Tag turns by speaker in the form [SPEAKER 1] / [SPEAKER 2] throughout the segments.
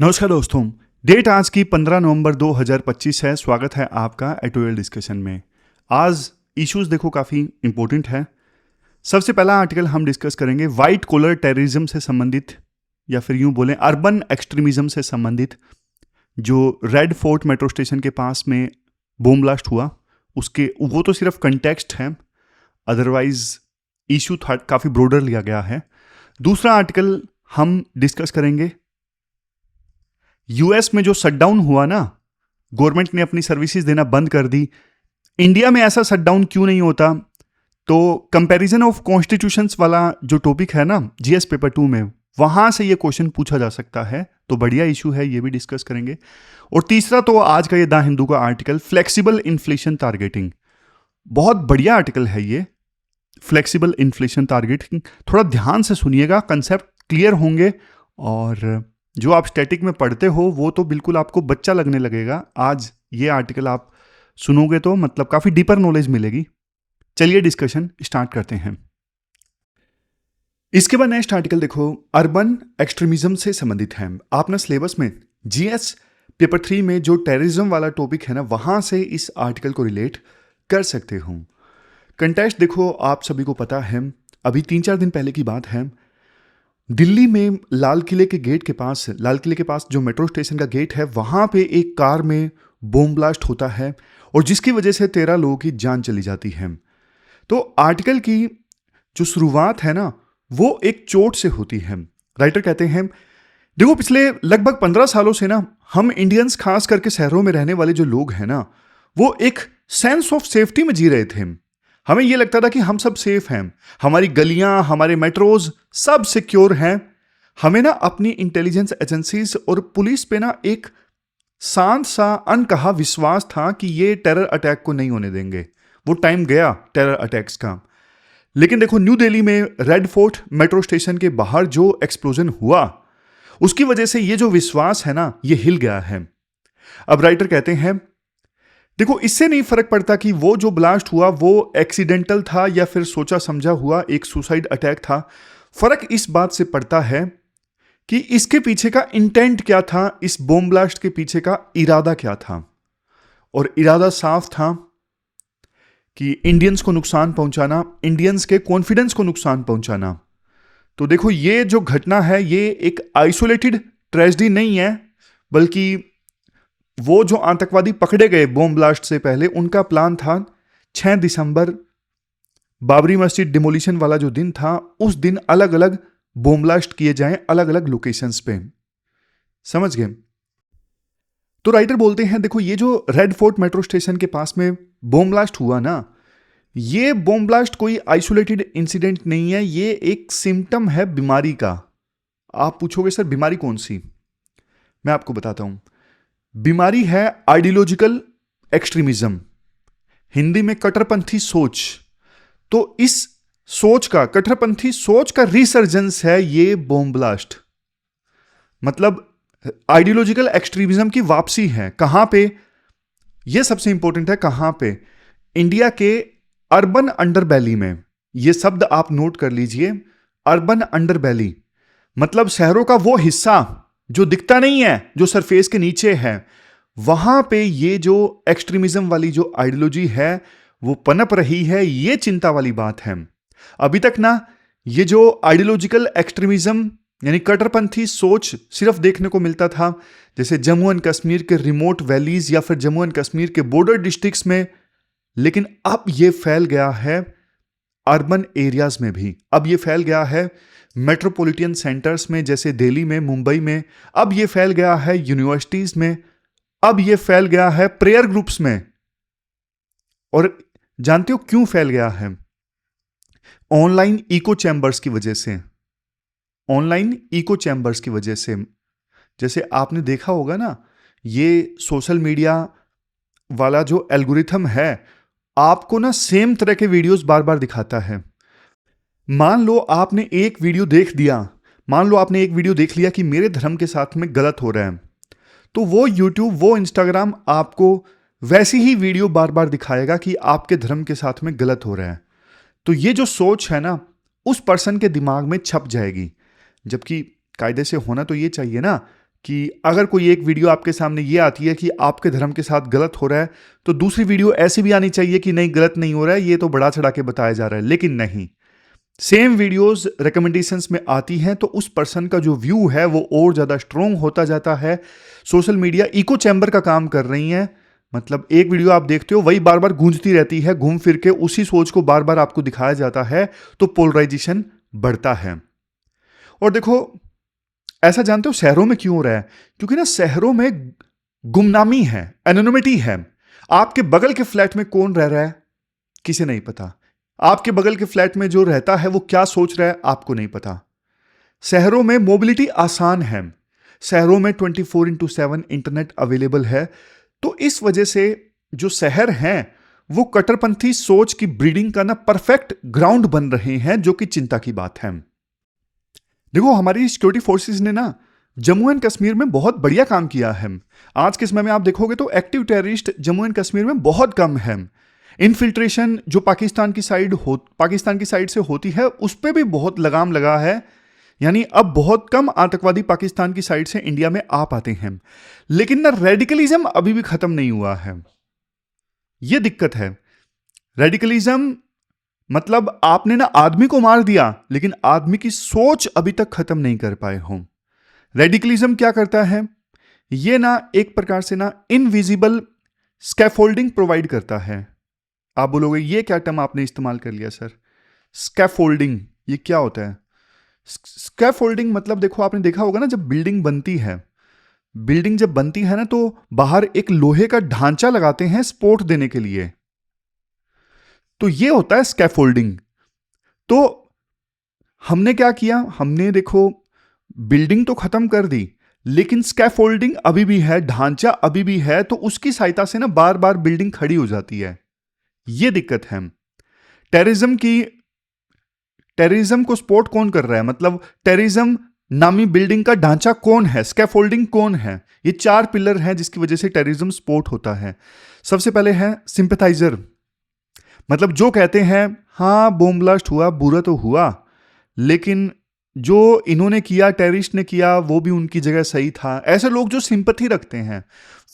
[SPEAKER 1] नमस्कार दोस्तों। डेट आज की 15 नवंबर 2025 है। स्वागत है आपका एटोरियल डिस्कशन में। आज इश्यूज देखो काफ़ी इंपॉर्टेंट है। सबसे पहला आर्टिकल हम डिस्कस करेंगे वाइट कॉलर टेररिज्म से संबंधित, या फिर यूं बोलें अर्बन एक्सट्रीमिज्म से संबंधित। जो रेड फोर्ट मेट्रो स्टेशन के पास में बॉम्ब ब्लास्ट हुआ, उसके वो तो सिर्फ कंटेक्स्ट है, अदरवाइज इशू काफ़ी ब्रॉडर लिया गया है। दूसरा आर्टिकल हम डिस्कस करेंगे यूएस में जो शटडाउन हुआ ना, गवर्नमेंट ने अपनी सर्विसेज देना बंद कर दी। इंडिया में ऐसा शटडाउन क्यों नहीं होता? तो कंपैरिजन ऑफ कॉन्स्टिट्यूशंस वाला जो टॉपिक है ना जीएस पेपर 2 में, वहां से ये क्वेश्चन पूछा जा सकता है, तो बढ़िया इशू है, ये भी डिस्कस करेंगे। और तीसरा तो आज का ये द हिंदू का आर्टिकल फ्लेक्सिबल इन्फ्लेशन टारगेटिंग, बहुत बढ़िया आर्टिकल है ये। फ्लेक्सिबल इन्फ्लेशन टारगेटिंग, थोड़ा ध्यान से सुनिएगा, कंसेप्ट क्लियर होंगे और जो आप स्टैटिक में पढ़ते हो वो तो बिल्कुल आपको बच्चा लगने लगेगा। आज ये आर्टिकल आप सुनोगे तो मतलब काफ़ी डीपर नॉलेज मिलेगी। चलिए डिस्कशन स्टार्ट करते हैं। इसके बाद नेक्स्ट आर्टिकल देखो, अर्बन एक्सट्रीमिज्म से संबंधित है। आप ना सिलेबस में जीएस पेपर 3 में जो टेररिज्म वाला टॉपिक है ना, वहां से इस आर्टिकल को रिलेट कर सकते हो। कंटेक्स्ट देखो, आप सभी को पता है, अभी 3-4 दिन पहले की बात है, दिल्ली में लाल किले के पास जो मेट्रो स्टेशन का गेट है, वहाँ पे एक कार में बॉम्ब ब्लास्ट होता है और जिसकी वजह से 13 लोगों की जान चली जाती है। तो आर्टिकल की जो शुरुआत है ना, वो एक चोट से होती है। राइटर कहते हैं, देखो पिछले लगभग 15 सालों से ना हम इंडियंस, खास करके शहरों में रहने वाले जो लोग हैं ना, वो एक सेंस ऑफ सेफ्टी में जी रहे थे। हमें यह लगता था कि हम सब सेफ हैं, हमारी गलियां, हमारे मेट्रोज सब सिक्योर हैं। हमें ना अपनी इंटेलिजेंस एजेंसीज और पुलिस पे ना एक शांत सा अनकहा विश्वास था कि ये टेरर अटैक को नहीं होने देंगे। वो टाइम गया टेरर अटैक्स का। लेकिन देखो, न्यू दिल्ली में रेड फोर्ट मेट्रो स्टेशन के बाहर जो एक्सप्लोजन हुआ, उसकी वजह से ये जो विश्वास है ना, ये हिल गया है। अब राइटर कहते हैं, देखो इससे नहीं फर्क पड़ता कि वो जो ब्लास्ट हुआ वो एक्सीडेंटल था या फिर सोचा समझा हुआ एक सुसाइड अटैक था। फर्क इस बात से पड़ता है कि इसके पीछे का इंटेंट क्या था, इस बॉम्ब ब्लास्ट के पीछे का इरादा क्या था। और इरादा साफ था कि इंडियंस को नुकसान पहुंचाना, इंडियंस के कॉन्फिडेंस को नुकसान पहुंचाना। तो देखो, ये जो घटना है ये एक आइसोलेटेड ट्रेजेडी नहीं है, बल्कि वो जो आतंकवादी पकड़े गए बॉम्ब ब्लास्ट से पहले, उनका प्लान था 6 दिसंबर बाबरी मस्जिद डिमोलिशन वाला जो दिन था, उस दिन अलग अलग बॉम्ब ब्लास्ट किए जाएं अलग अलग लोकेशंस पे। समझ गए? तो राइटर बोलते हैं, देखो ये जो रेड फोर्ट मेट्रो स्टेशन के पास में बॉम्ब ब्लास्ट हुआ ना, ये बॉम्ब ब्लास्ट कोई आइसोलेटेड इंसिडेंट नहीं है, ये एक सिम्टम है बीमारी का। आप पूछोगे सर बीमारी कौन सी? मैं आपको बताता हूं। बीमारी है आइडियोलॉजिकल एक्सट्रीमिज्म, हिंदी में कट्टरपंथी सोच। तो इस सोच का, कट्टरपंथी सोच का रिसर्जेंस है ये बॉम्ब ब्लास्ट। मतलब आइडियोलॉजिकल एक्सट्रीमिज्म की वापसी है। कहां पे? ये सबसे इंपॉर्टेंट है, कहां पे? इंडिया के अर्बन अंडरबेली में। ये शब्द आप नोट कर लीजिए, अर्बन अंडरबेली, मतलब शहरों का वो हिस्सा जो दिखता नहीं है, जो सरफेस के नीचे है। वहां पे ये जो एक्सट्रीमिज्म वाली जो आइडियोलॉजी है वो पनप रही है। ये चिंता वाली बात है। अभी तक ना ये जो आइडियोलॉजिकल एक्सट्रीमिज्म यानी कट्टरपंथी सोच सिर्फ देखने को मिलता था जैसे जम्मू एंड कश्मीर के रिमोट वैलीज या फिर जम्मू एंड कश्मीर के बॉर्डर डिस्ट्रिक्ट्स में, लेकिन अब ये फैल गया है अर्बन एरियाज में भी। अब ये फैल गया है मेट्रोपॉलिटन सेंटर्स में, जैसे दिल्ली में, मुंबई में। अब ये फैल गया है यूनिवर्सिटीज में। अब ये फैल गया है प्रेयर ग्रुप्स में। और जानते हो क्यों फैल गया है? ऑनलाइन इको चैम्बर्स की वजह से। ऑनलाइन इको चैम्बर्स की वजह से। जैसे आपने देखा होगा ना, ये सोशल मीडिया वाला जो एल्गोरिथम है, आपको ना सेम तरह के वीडियोस बार बार दिखाता है। मान लो आपने एक वीडियो देख लिया कि मेरे धर्म के साथ में गलत हो रहा है, तो वो यूट्यूब, वो इंस्टाग्राम आपको वैसी ही वीडियो बार बार दिखाएगा कि आपके धर्म के साथ में गलत हो रहा है। तो ये जो सोच है ना, उस पर्सन के दिमाग में छप जाएगी। जबकि कायदे से होना तो ये चाहिए ना कि अगर कोई एक वीडियो आपके सामने ये आती है कि आपके धर्म के साथ गलत हो रहा है, तो दूसरी वीडियो ऐसी भी आनी चाहिए कि नहीं, गलत नहीं हो रहा है, ये तो बढ़ा चढ़ा के बताया जा रहा है। लेकिन नहीं, सेम वीडियोस रिकमेंडेशंस में आती हैं तो उस पर्सन का जो व्यू है वो और ज़्यादा स्ट्रोंग होता जाता है। सोशल मीडिया इको चैम्बर का काम कर रही हैं। मतलब एक वीडियो आप देखते हो, वही बार बार गूंजती रहती है, घूम फिर के उसी सोच को बार बार आपको दिखाया जाता है, तो पोलराइजेशन बढ़ता है। और देखो, ऐसा जानते हो शहरों में क्यों हो रहा है? क्योंकि ना शहरों में गुमनामी है, एनोनिमिटी है। आपके बगल के फ्लैट में कौन रह रहा है किसे नहीं पता। आपके बगल के फ्लैट में जो रहता है वो क्या सोच रहा है आपको नहीं पता। शहरों में मोबिलिटी आसान है, शहरों में 24/7 इंटरनेट अवेलेबल है। तो इस वजह से जो शहर हैं वो कट्टरपंथी सोच की ब्रीडिंग का ना परफेक्ट ग्राउंड बन रहे हैं, जो कि चिंता की बात है। देखो, हमारी सिक्योरिटी फोर्सेस ने ना जम्मू एंड कश्मीर में बहुत बढ़िया काम किया है। आज के समय में आप देखोगे तो active terrorist Jammu and Kashmir में बहुत कम है। इनफिल्ट्रेशन जो पाकिस्तान की साइड से होती है उस पर भी बहुत लगाम लगा है। यानी अब बहुत कम आतंकवादी पाकिस्तान की साइड से इंडिया में आ पाते हैं। लेकिन ना रेडिकलिज्म अभी भी खत्म नहीं हुआ है, यह दिक्कत है। रेडिकलिज्म मतलब आपने ना आदमी को मार दिया, लेकिन आदमी की सोच अभी तक खत्म नहीं कर पाए हो। रेडिकलिज्म क्या करता है? ये ना एक प्रकार से ना इनविजिबल स्कैफोल्डिंग प्रोवाइड करता है। आप बोलोगे ये क्या टर्म आपने इस्तेमाल कर लिया सर, स्कैफोल्डिंग, ये क्या होता है? स्कैफोल्डिंग मतलब देखो, आपने देखा होगा ना, जब बिल्डिंग जब बनती है ना, तो बाहर एक लोहे का ढांचा लगाते हैं सपोर्ट देने के लिए, तो ये होता है स्कैफोल्डिंग। तो हमने क्या किया? हमने देखो बिल्डिंग तो खत्म कर दी, लेकिन स्कैफोल्डिंग अभी भी है, ढांचा अभी भी है, तो उसकी सहायता से ना बार बार बिल्डिंग खड़ी हो जाती है। ये दिक्कत है। टेररिज्म को सपोर्ट कौन कर रहा है? मतलब टेररिज्म नामी बिल्डिंग का ढांचा कौन है, स्कैफोल्डिंग कौन है? ये 4 पिलर हैं जिसकी वजह से टेररिज्म सपोर्ट होता है। सबसे पहले है सिंपैथाइजर, मतलब जो कहते हैं हाँ बॉम्ब ब्लास्ट हुआ, बुरा तो हुआ, लेकिन जो इन्होंने किया, टेररिस्ट ने किया, वो भी उनकी जगह सही था। ऐसे लोग जो सिंपैथी रखते हैं।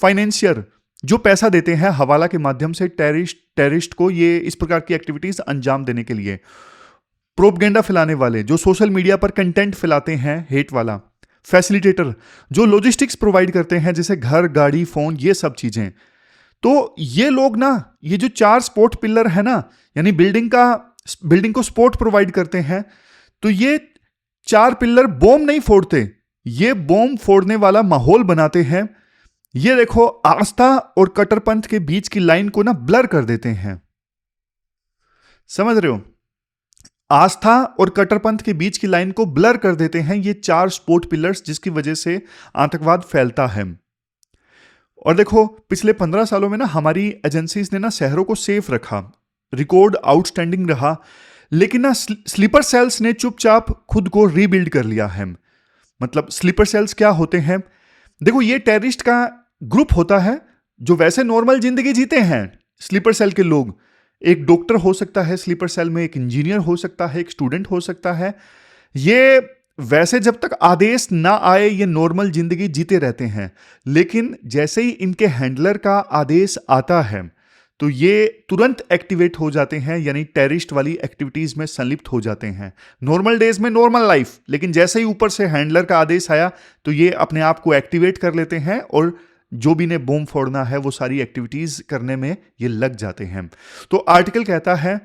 [SPEAKER 1] फाइनेंशियर, जो पैसा देते हैं हवाला के माध्यम से टेररिस्ट को ये इस प्रकार की एक्टिविटीज अंजाम देने के लिए। प्रोपगेंडा फैलाने वाले, जो सोशल मीडिया पर कंटेंट फैलाते हैं हेट वाला। फैसिलिटेटर, जो लॉजिस्टिक्स प्रोवाइड करते हैं, जैसे घर, गाड़ी, फोन, ये सब चीजें। तो ये लोग ना, ये जो 4 सपोर्ट पिलर है ना, यानी बिल्डिंग को सपोर्ट प्रोवाइड करते हैं, तो ये 4 पिलर बॉम्ब नहीं फोड़ते, ये बॉम्ब फोड़ने वाला माहौल बनाते हैं। ये देखो, आस्था और कट्टरपंथ के बीच की लाइन को ना ब्लर कर देते हैं। समझ रहे हो? आस्था और कट्टरपंथ के बीच की लाइन को ब्लर कर देते हैं ये 4 सपोर्ट पिलर्स, जिसकी वजह से आतंकवाद फैलता है। और देखो, पिछले 15 सालों में ना हमारी एजेंसीज ने ना शहरों को सेफ रखा, रिकॉर्ड आउटस्टैंडिंग रहा, लेकिन ना स्लीपर सेल्स ने चुपचाप खुद को रीबिल्ड कर लिया है। मतलब स्लीपर सेल्स क्या होते हैं? देखो, ये टेररिस्ट का ग्रुप होता है जो वैसे नॉर्मल जिंदगी जीते हैं। स्लीपर सेल के लोग, एक डॉक्टर हो सकता है स्लीपर सेल में, एक इंजीनियर हो सकता है, एक स्टूडेंट हो सकता है। ये वैसे जब तक आदेश ना आए ये नॉर्मल जिंदगी जीते रहते हैं, लेकिन जैसे ही इनके हैंडलर का आदेश आता है तो ये तुरंत एक्टिवेट हो जाते हैं, यानी टेररिस्ट वाली एक्टिविटीज में संलिप्त हो जाते हैं। नॉर्मल डेज में नॉर्मल लाइफ, लेकिन जैसे ही ऊपर से हैंडलर का आदेश आया तो ये अपने आप को एक्टिवेट कर लेते हैं और जो भी ने बॉम्ब फोड़ना है वो सारी एक्टिविटीज करने में ये लग जाते हैं। तो आर्टिकल कहता है,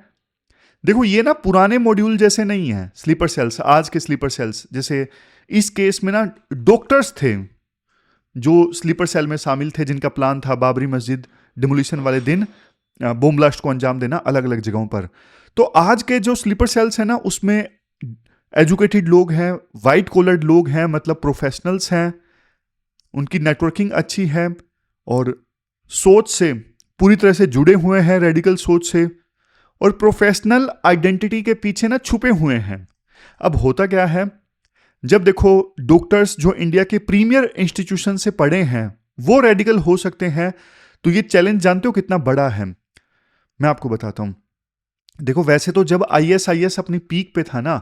[SPEAKER 1] देखो ये ना पुराने मॉड्यूल जैसे नहीं है स्लीपर सेल्स, आज के स्लीपर सेल्स जैसे। इस केस में ना डॉक्टर्स थे जो स्लीपर सेल में शामिल थे, जिनका प्लान था बाबरी मस्जिद डिमोलिशन वाले दिन बॉम्ब ब्लास्ट को अंजाम देना अलग अलग जगहों पर। तो आज के जो स्लीपर सेल्स हैं ना, उसमें एजुकेटेड लोग हैं, वाइट कॉलर्ड लोग हैं, मतलब प्रोफेशनल्स हैं, उनकी नेटवर्किंग अच्छी है और सोच से पूरी तरह से जुड़े हुए हैं, रेडिकल सोच से, और प्रोफेशनल आइडेंटिटी के पीछे ना छुपे हुए हैं। अब होता क्या है, जब देखो डॉक्टर्स जो इंडिया के प्रीमियर इंस्टीट्यूशन से पढ़े हैं वो रेडिकल हो सकते हैं, तो ये चैलेंज जानते हो कितना बड़ा है? मैं आपको बताता हूं। देखो, वैसे तो जब ISIS अपनी पीक पे था ना,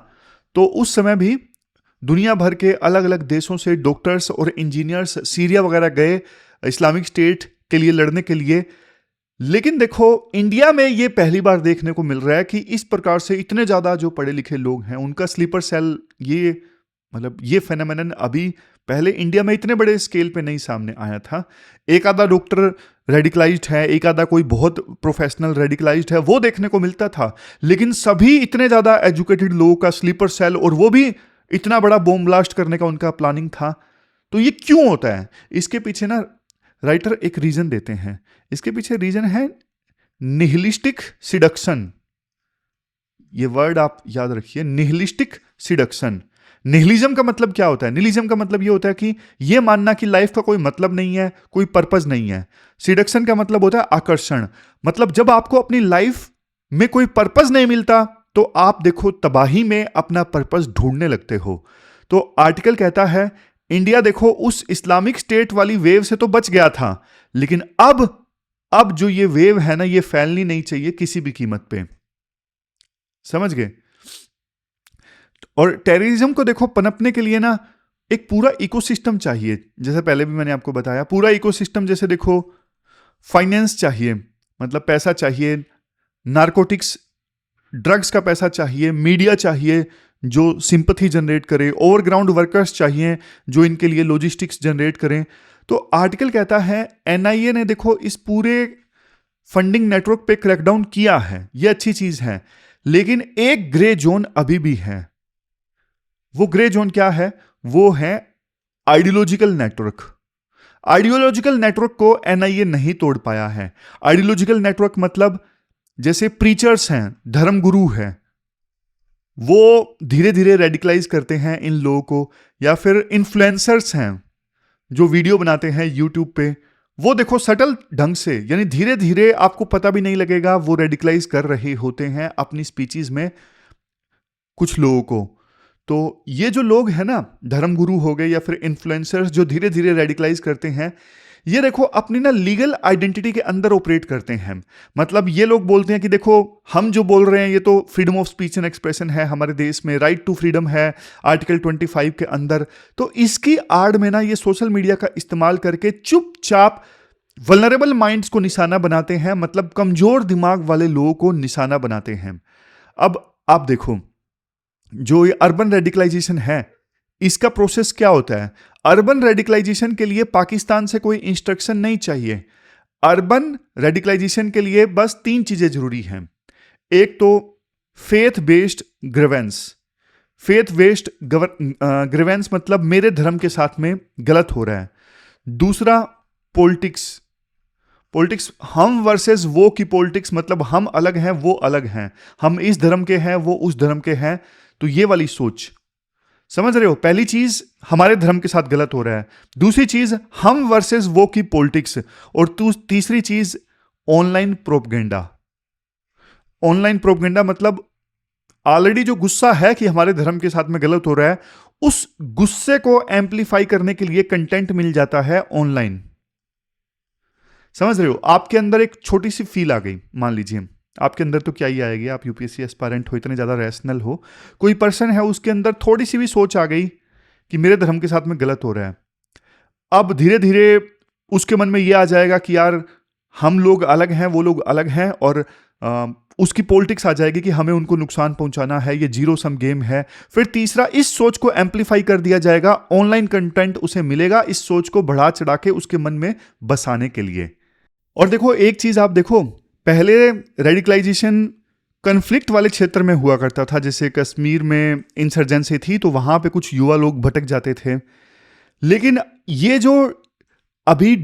[SPEAKER 1] तो उस समय भी दुनिया भर के अलग अलग देशों से डॉक्टर्स और इंजीनियर्स सीरिया वगैरह गए इस्लामिक स्टेट के लिए लड़ने के लिए। लेकिन देखो इंडिया में ये पहली बार देखने को मिल रहा है कि इस प्रकार से इतने ज़्यादा जो पढ़े लिखे लोग हैं उनका स्लीपर सेल, ये मतलब ये फेनोमेनन अभी पहले इंडिया में इतने बड़े स्केल पे नहीं सामने आया था। एक आधा डॉक्टर रेडिकलाइज्ड है, एक आधा कोई बहुत प्रोफेशनल रेडिकलाइज्ड है, वो देखने को मिलता था। लेकिन सभी इतने ज़्यादा एजुकेटेड लोगों का स्लीपर सेल, और वो भी इतना बड़ा बॉम्ब ब्लास्ट करने का उनका प्लानिंग था। तो ये क्यों होता है? इसके पीछे ना राइटर एक रीजन देते हैं। इसके पीछे रीजन है निहिलिस्टिक सिडक्शन। ये वर्ड आप याद रखिए, निहिलिस्टिक सिडक्शन। निहिलिज्म का मतलब क्या होता है? निहिलिज्म का मतलब ये होता है कि ये मानना कि लाइफ का कोई मतलब नहीं है, कोई पर्पस नहीं है। सिडक्शन का मतलब होता है आकर्षण। मतलब जब आपको अपनी लाइफ में कोई पर्पस नहीं मिलता तो आप देखो तबाही में अपना पर्पस ढूंढने लगते हो। तो आर्टिकल कहता है इंडिया देखो उस इस्लामिक स्टेट वाली वेव से तो बच गया था, लेकिन अब जो ये वेव है ना, ये फैलनी नहीं चाहिए किसी भी कीमत पे। समझ गए? और टेररिज्म को देखो पनपने के लिए ना एक पूरा इकोसिस्टम चाहिए। जैसे पहले भी मैंने आपको बताया, पूरा इकोसिस्टम। जैसे देखो फाइनेंस चाहिए, मतलब पैसा चाहिए, नारकोटिक्स ड्रग्स का पैसा चाहिए, मीडिया चाहिए जो सिंपैथी जनरेट करे, ओवरग्राउंड वर्कर्स चाहिए जो इनके लिए लॉजिस्टिक्स जनरेट करें। तो आर्टिकल कहता है एनआईए ने देखो इस पूरे फंडिंग नेटवर्क पे क्रैकडाउन किया है, ये अच्छी चीज है, लेकिन एक ग्रे जोन अभी भी है। वो ग्रे जोन क्या है? वो है आइडियोलॉजिकल नेटवर्क। आइडियोलॉजिकल नेटवर्क को एनआईए नहीं तोड़ पाया है। आइडियोलॉजिकल नेटवर्क मतलब जैसे प्रीचर्स हैं, धर्मगुरु हैं, वो धीरे धीरे रेडिकलाइज करते हैं इन लोगों को, या फिर इन्फ्लुएंसर्स हैं जो वीडियो बनाते हैं यूट्यूब पे, वो देखो सटल ढंग से, यानी धीरे धीरे आपको पता भी नहीं लगेगा वो रेडिकलाइज कर रहे होते हैं अपनी स्पीचेस में कुछ लोगों को। तो ये जो लोग हैं ना, धर्मगुरु हो गए या फिर इन्फ्लुएंसर्स जो धीरे धीरे रेडिकलाइज करते हैं, ये देखो अपनी ना लीगल आइडेंटिटी के अंदर ऑपरेट करते हैं। मतलब ये लोग बोलते हैं कि देखो हम जो बोल रहे हैं ये तो freedom of speech and expression है, हमारे देश में राइट टू फ्रीडम है आर्टिकल 25 के अंदर। तो इसकी आड़ में ना ये सोशल मीडिया का इस्तेमाल करके चुपचाप वल्नरेबल माइंड्स को निशाना बनाते हैं, मतलब कमजोर दिमाग वाले लोगों को निशाना बनाते हैं। अब आप देखो जो ये अर्बन रेडिकलाइजेशन है, इसका प्रोसेस क्या होता है? अर्बन रेडिकलाइजेशन के लिए पाकिस्तान से कोई इंस्ट्रक्शन नहीं चाहिए। अर्बन रेडिकलाइजेशन के लिए बस 3 चीजें जरूरी हैं। एक तो faith based grievance. Faith based grievance मतलब मेरे धर्म के साथ में गलत हो रहा है। दूसरा पॉलिटिक्स। पॉलिटिक्स हम वर्सेस वो की पॉलिटिक्स, मतलब हम अलग हैं वो अलग हैं, हम इस धर्म के हैं वो उस धर्म के हैं। तो ये वाली सोच, समझ रहे हो? पहली चीज हमारे धर्म के साथ गलत हो रहा है, दूसरी चीज हम वर्सेस वो की पॉलिटिक्स, और तीसरी चीज ऑनलाइन प्रोपगेंडा। ऑनलाइन प्रोपगेंडा मतलब ऑलरेडी जो गुस्सा है कि हमारे धर्म के साथ में गलत हो रहा है, उस गुस्से को एम्पलीफाई करने के लिए कंटेंट मिल जाता है ऑनलाइन। समझ रहे हो? आपके अंदर एक छोटी सी फील आ गई, मान लीजिए आपके अंदर तो क्या ही आएगी, आप यूपीएससी एस्पायरेंट हो, इतने ज़्यादा रैशनल हो, कोई पर्सन है उसके अंदर थोड़ी सी भी सोच आ गई कि मेरे धर्म के साथ में गलत हो रहा है। अब धीरे धीरे उसके मन में ये आ जाएगा कि यार हम लोग अलग हैं वो लोग अलग हैं, और उसकी पॉलिटिक्स आ जाएगी कि हमें उनको नुकसान पहुंचाना है, ये जीरो सम गेम है। फिर तीसरा, इस सोच को एम्पलीफाई कर दिया जाएगा, ऑनलाइन कंटेंट उसे मिलेगा इस सोच को बढ़ा चढ़ा के उसके मन में बसाने के लिए। और देखो एक चीज आप देखो, पहले रेडिकलाइजेशन कन्फ्लिक्ट वाले क्षेत्र में हुआ करता था, जैसे कश्मीर में इंसर्जेंसी थी तो वहां पे कुछ युवा लोग भटक जाते थे। लेकिन ये जो अभी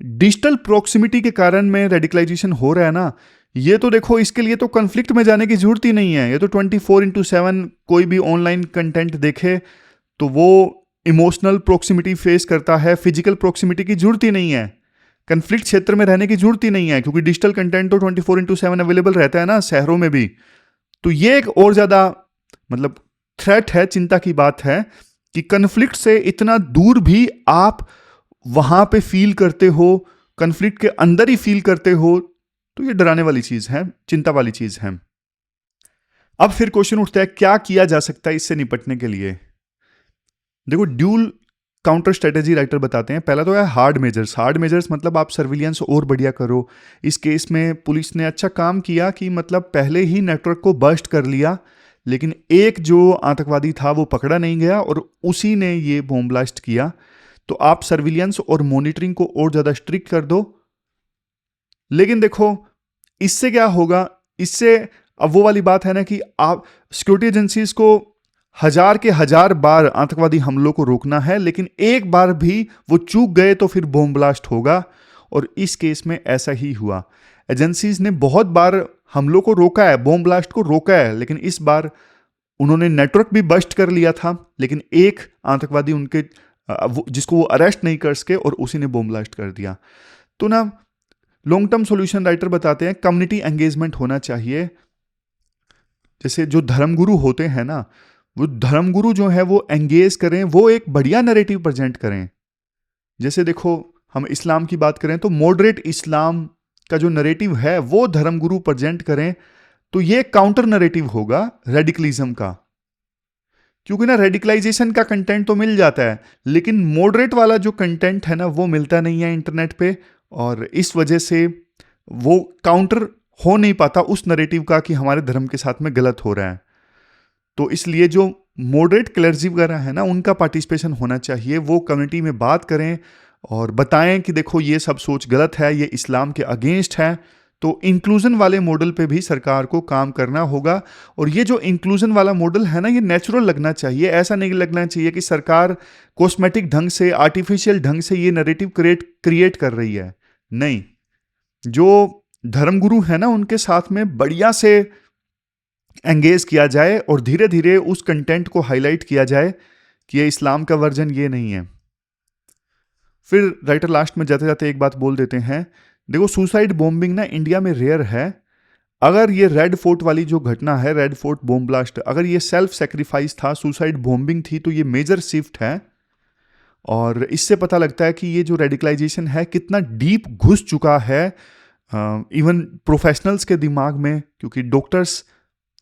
[SPEAKER 1] डिजिटल प्रॉक्सिमिटी के कारण में रेडिकलाइजेशन हो रहा है ना, ये तो देखो इसके लिए तो कन्फ्लिक्ट में जाने की जरूरत ही नहीं है। ये तो 24/7 कोई भी ऑनलाइन कंटेंट देखे तो वो इमोशनल प्रॉक्सिमिटी फेस करता है, फिजिकल प्रॉक्सिमिटी की जरूरत ही नहीं है, कन्फ्लिक्ट क्षेत्र में रहने की जरूरत ही नहीं है, क्योंकि डिजिटल कंटेंट तो 24/7 अवेलेबल रहता है ना शहरों में भी। तो ये एक और ज्यादा मतलब थ्रेट है, चिंता की बात है कि कन्फ्लिक्ट से इतना दूर भी आप वहां पे फील करते हो, कन्फ्लिक्ट के अंदर ही फील करते हो, तो ये डराने वाली चीज है, चिंता वाली चीज है। अब फिर क्वेश्चन उठता है क्या किया जा सकता है इससे निपटने के लिए? देखो ड्यूल काउंटर स्ट्रेटेजी राइटर बताते हैं। पहला तो है हार्ड मेजर्स। हार्ड मेजर्स मतलब आप सर्विलियंस और बढ़िया करो। इस केस में पुलिस ने अच्छा काम किया कि मतलब पहले ही नेटवर्क को बस्ट कर लिया, लेकिन एक जो आतंकवादी था वो पकड़ा नहीं गया और उसी ने ये बॉम्ब ब्लास्ट किया। तो आप सर्विलियंस और मॉनिटरिंग को और ज़्यादा स्ट्रिक्ट कर दो। लेकिन देखो इससे क्या होगा, इससे अब वो वाली बात है ना कि आप सिक्योरिटी एजेंसीज को हजार के हजार बार आतंकवादी हमलों को रोकना है, लेकिन एक बार भी वो चूक गए तो फिर बॉम्ब ब्लास्ट होगा। और इस केस में ऐसा ही हुआ। एजेंसीज ने बहुत बार हमलों को रोका है, बॉम्ब ब्लास्ट को रोका है, लेकिन इस बार उन्होंने नेटवर्क भी बस्ट कर लिया था, लेकिन एक आतंकवादी उनके जिसको वो अरेस्ट नहीं कर सके और उसी ने बॉम्ब ब्लास्ट कर दिया। तो ना लॉन्ग टर्म सॉल्यूशन राइटर बताते हैं कम्युनिटी एंगेजमेंट होना चाहिए। जैसे जो धर्मगुरु होते हैं ना, वो धर्मगुरु जो है वो एंगेज करें, वो एक बढ़िया नैरेटिव प्रेजेंट करें। जैसे देखो हम इस्लाम की बात करें तो मॉडरेट इस्लाम का जो नैरेटिव है वो धर्मगुरु प्रेजेंट करें, तो ये काउंटर नैरेटिव होगा रेडिकलिज्म का। क्योंकि ना रेडिकलाइजेशन का कंटेंट तो मिल जाता है, लेकिन मॉडरेट वाला जो कंटेंट है ना वो मिलता नहीं है इंटरनेट पे, और इस वजह से वो काउंटर हो नहीं पाता उस नैरेटिव का कि हमारे धर्म के साथ में गलत हो रहा है। तो इसलिए जो मॉडरेट क्लर्जी वगैरह है ना उनका पार्टिसिपेशन होना चाहिए। वो कम्युनिटी में बात करें और बताएं कि देखो ये सब सोच गलत है, ये इस्लाम के अगेंस्ट है। तो इंक्लूजन वाले मॉडल पे भी सरकार को काम करना होगा। और ये जो इंक्लूजन वाला मॉडल है ना ये नेचुरल लगना चाहिए। ऐसा नहीं लगना चाहिए कि सरकार कॉस्मेटिक ढंग से, आर्टिफिशियल ढंग से ये नैरेटिव क्रिएट कर रही है। नहीं, जो धर्मगुरु है ना उनके साथ में बढ़िया से एंगेज किया जाए और धीरे धीरे उस कंटेंट को हाईलाइट किया जाए कि ये इस्लाम का वर्जन ये नहीं है। फिर राइटर लास्ट में जाते जाते एक बात बोल देते हैं, देखो सुसाइड बॉम्बिंग ना इंडिया में रेयर है। अगर ये रेड फोर्ट वाली जो घटना है, रेड फोर्ट बॉम्ब ब्लास्ट, अगर ये सेल्फ सेक्रीफाइस था, सुसाइड बॉम्बिंग थी, तो ये मेजर शिफ्ट है। और इससे पता लगता है कि ये जो रेडिकलाइजेशन है कितना डीप घुस चुका है इवन प्रोफेशनल्स के दिमाग में, क्योंकि डॉक्टर्स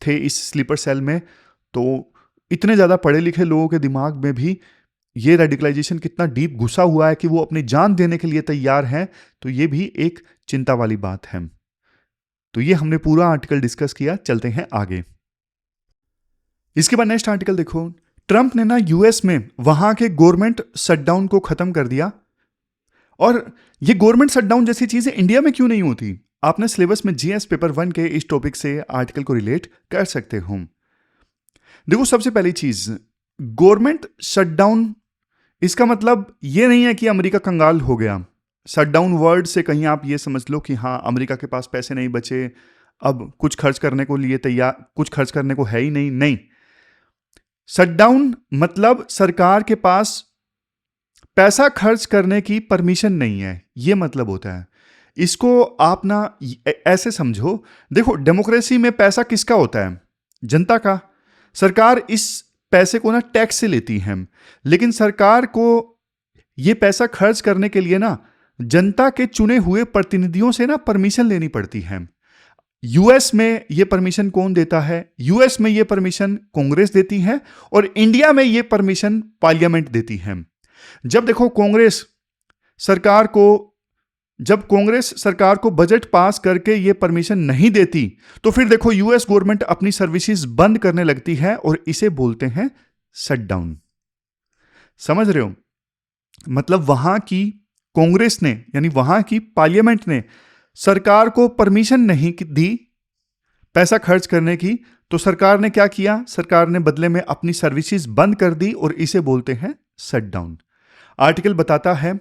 [SPEAKER 1] थे इस स्लीपर सेल में, तो इतने ज़्यादा पढ़े लिखे लोगों के दिमाग में भी ये रेडिकलाइजेशन कितना डीप घुसा हुआ है कि वो अपनी जान देने के लिए तैयार हैं। तो ये भी एक चिंता वाली बात है। तो ये हमने पूरा आर्टिकल डिस्कस किया। चलते हैं आगे। इसके बाद नेक्स्ट आर्टिकल देखो, ट्रंप ने ना यूएस में वहां के गवर्नमेंट शटडाउन को खत्म कर दिया। और ये गवर्नमेंट शटडाउन जैसी चीजें इंडिया में क्यों नहीं होती? आपने सिलेबस में जीएस पेपर 1 के इस टॉपिक से आर्टिकल को रिलेट कर सकते हो। देखो सबसे पहली चीज, गवर्नमेंट शटडाउन, इसका मतलब ये नहीं है कि अमेरिका कंगाल हो गया। शटडाउन वर्ड से कहीं आप ये समझ लो कि हाँ अमेरिका के पास पैसे नहीं बचे, अब कुछ खर्च करने को लिए तैयार, कुछ खर्च करने को है ही नहीं। नहीं, शटडाउन मतलब सरकार के पास पैसा खर्च करने की परमिशन नहीं है, ये मतलब होता है। इसको आप ना ऐसे समझो, देखो डेमोक्रेसी में पैसा किसका होता है? जनता का। सरकार इस पैसे को ना टैक्स से लेती है, लेकिन सरकार को ये पैसा खर्च करने के लिए ना जनता के चुने हुए प्रतिनिधियों से ना परमिशन लेनी पड़ती है। यूएस में ये परमिशन कौन देता है? यूएस में ये परमिशन कांग्रेस देती है और इंडिया में ये परमिशन पार्लियामेंट देती है। जब देखो कांग्रेस सरकार को बजट पास करके ये परमिशन नहीं देती, तो फिर देखो यूएस गवर्नमेंट अपनी सर्विसेज बंद करने लगती है और इसे बोलते हैं शटडाउन। समझ रहे हो? मतलब वहां की कांग्रेस ने, यानी वहां की पार्लियामेंट ने सरकार को परमिशन नहीं दी पैसा खर्च करने की, तो सरकार ने क्या किया? सरकार ने बदले में अपनी सर्विसेज बंद कर दी और इसे बोलते हैं शटडाउन। आर्टिकल बताता है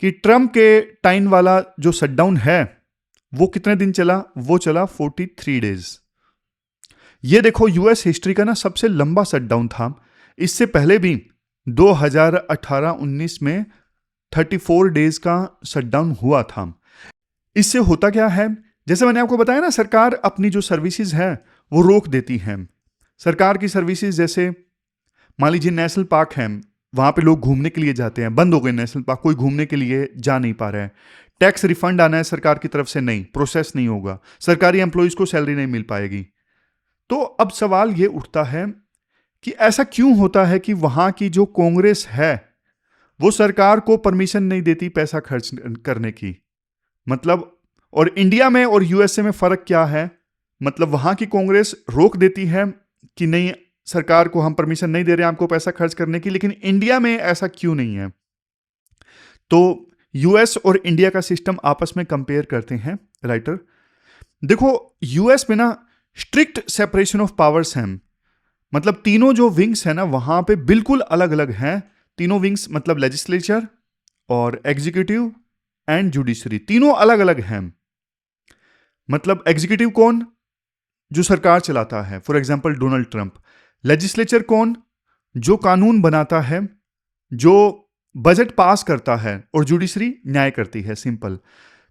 [SPEAKER 1] कि ट्रंप के टाइम वाला जो शटडाउन है वो कितने दिन चला? वो चला 43 डेज। ये देखो यूएस हिस्ट्री का ना सबसे लंबा शटडाउन था। इससे पहले भी 2018-19 में 34 डेज का शटडाउन हुआ था। इससे होता क्या है, जैसे मैंने आपको बताया ना, सरकार अपनी जो सर्विसेज है वो रोक देती है। सरकार की सर्विसेज जैसे मान लीजिए नेशनल पार्क है, वहां पे लोग घूमने के लिए जाते हैं, बंद हो गए नेशनल पार्क, कोई घूमने के लिए जा नहीं पा रहा है। टैक्स रिफंड आना है सरकार की तरफ से, नहीं, प्रोसेस नहीं होगा, सरकारी एम्प्लॉइज को सैलरी नहीं मिल पाएगी। तो अब सवाल ये उठता है कि ऐसा क्यों होता है कि वहां की जो कांग्रेस है वो सरकार को परमिशन नहीं देती पैसा खर्च करने की। मतलब, और इंडिया में और यूएसए में फर्क क्या है? मतलब वहां की कांग्रेस रोक देती है कि नहीं, सरकार को हम परमिशन नहीं दे रहे हैं आपको पैसा खर्च करने की, लेकिन इंडिया में ऐसा क्यों नहीं है? तो यूएस और इंडिया का सिस्टम आपस में कंपेयर करते हैं राइटर। देखो, यूएस में ना स्ट्रिक्ट सेपरेशन ऑफ पावर्स हैं। मतलब तीनों जो विंग्स है ना वहां पे बिल्कुल अलग अलग हैं। तीनों विंग्स मतलब लेजिस्लेचर और एग्जीक्यूटिव एंड जुडिशरी, तीनों अलग अलग हैं। मतलब एग्जीक्यूटिव कौन? जो सरकार चलाता है, for example Donald Trump. Legislature कौन? जो कानून बनाता है, जो बजट पास करता है, और जुडिशरी न्याय करती है। सिंपल।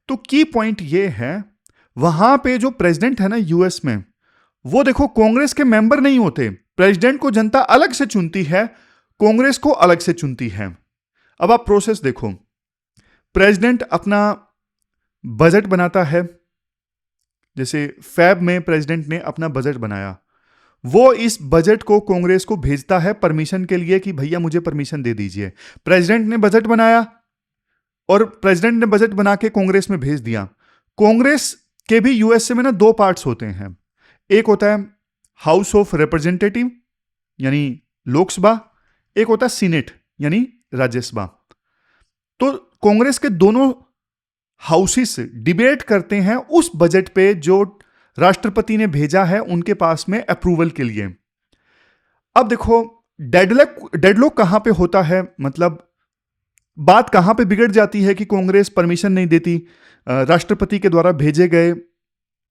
[SPEAKER 1] तो की पॉइंट ये है, वहां पे जो प्रेसिडेंट है ना यूएस में, वो देखो कांग्रेस के मेंबर नहीं होते। प्रेसिडेंट को जनता अलग से चुनती है, कांग्रेस को अलग से चुनती है। अब आप प्रोसेस देखो। प्रेसिडेंट अपना बजट बनाता है, जैसे फैब में प्रेसिडेंट ने अपना बजट बनाया, वो इस बजट को कांग्रेस को भेजता है परमिशन के लिए कि भैया मुझे परमिशन दे दीजिए। प्रेसिडेंट ने बजट बनाया और प्रेसिडेंट ने बजट बना के कांग्रेस में भेज दिया। कांग्रेस के भी यूएसए में ना दो पार्ट्स होते हैं। एक होता है हाउस ऑफ रिप्रेजेंटेटिव यानी लोकसभा, एक होता है सीनेट यानी राज्यसभा। तो कांग्रेस के दोनों हाउसेस डिबेट करते हैं उस बजट पे जो राष्ट्रपति ने भेजा है उनके पास में अप्रूवल के लिए। अब देखो, डेडलॉक कहां पे होता है? मतलब बात कहां पे बिगड़ जाती है कि कांग्रेस परमिशन नहीं देती राष्ट्रपति के द्वारा भेजे गए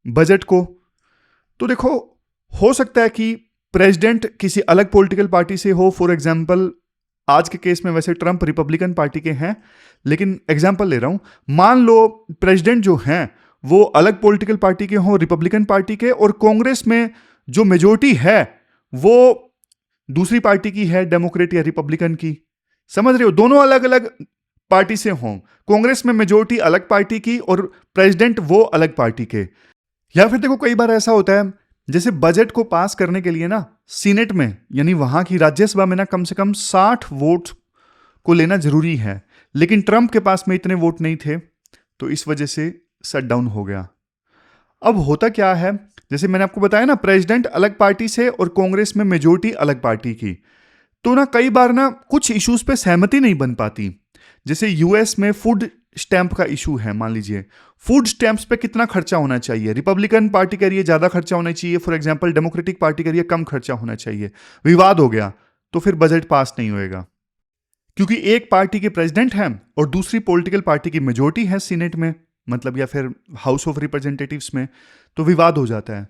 [SPEAKER 1] बजट को। तो देखो, हो सकता है कि प्रेसिडेंट किसी अलग पॉलिटिकल पार्टी से हो। फॉर एग्जांपल, आज के केस में वैसे ट्रंप रिपब्लिकन पार्टी के हैं, लेकिन एग्जांपल ले रहा हूं। मान लो प्रेसिडेंट जो हैं वो अलग पॉलिटिकल पार्टी के हों, रिपब्लिकन पार्टी के, और कांग्रेस में जो मेजोरिटी है वो दूसरी पार्टी की है, डेमोक्रेट या रिपब्लिकन की। समझ रहे हो? दोनों अलग अलग पार्टी से हों, कांग्रेस में मेजोरिटी अलग पार्टी की और प्रेसिडेंट वो अलग पार्टी के। या फिर देखो, कई बार ऐसा होता है जैसे बजट को पास करने के लिए ना सीनेट में यानी वहां की राज्यसभा में ना कम से कम 60 वोट को लेना जरूरी है, लेकिन ट्रंप के पास में इतने वोट नहीं थे, तो इस वजह से शट डाउन हो गया। अब होता क्या है, जैसे मैंने आपको बताया ना, प्रेसिडेंट अलग पार्टी से और कांग्रेस में मेजोरिटी अलग पार्टी की, तो ना कई बार ना कुछ इश्यूज पे सहमति नहीं बन पाती। जैसे यूएस में फूड स्टैंप का इशू है। मान लीजिए फूड स्टैंप्स पे कितना खर्चा होना चाहिए, रिपब्लिकन पार्टी कह रही है ज्यादा खर्चा होना चाहिए, फॉर एग्जांपल डेमोक्रेटिक पार्टी कह रही है कम खर्चा होना चाहिए। विवाद हो गया तो फिर बजट पास नहीं होएगा, क्योंकि एक पार्टी के प्रेसिडेंट हैं और दूसरी पॉलिटिकल पार्टी की मेजोरिटी है सीनेट में, मतलब या फिर हाउस ऑफ रिप्रेजेंटेटिव्स में, तो विवाद हो जाता है।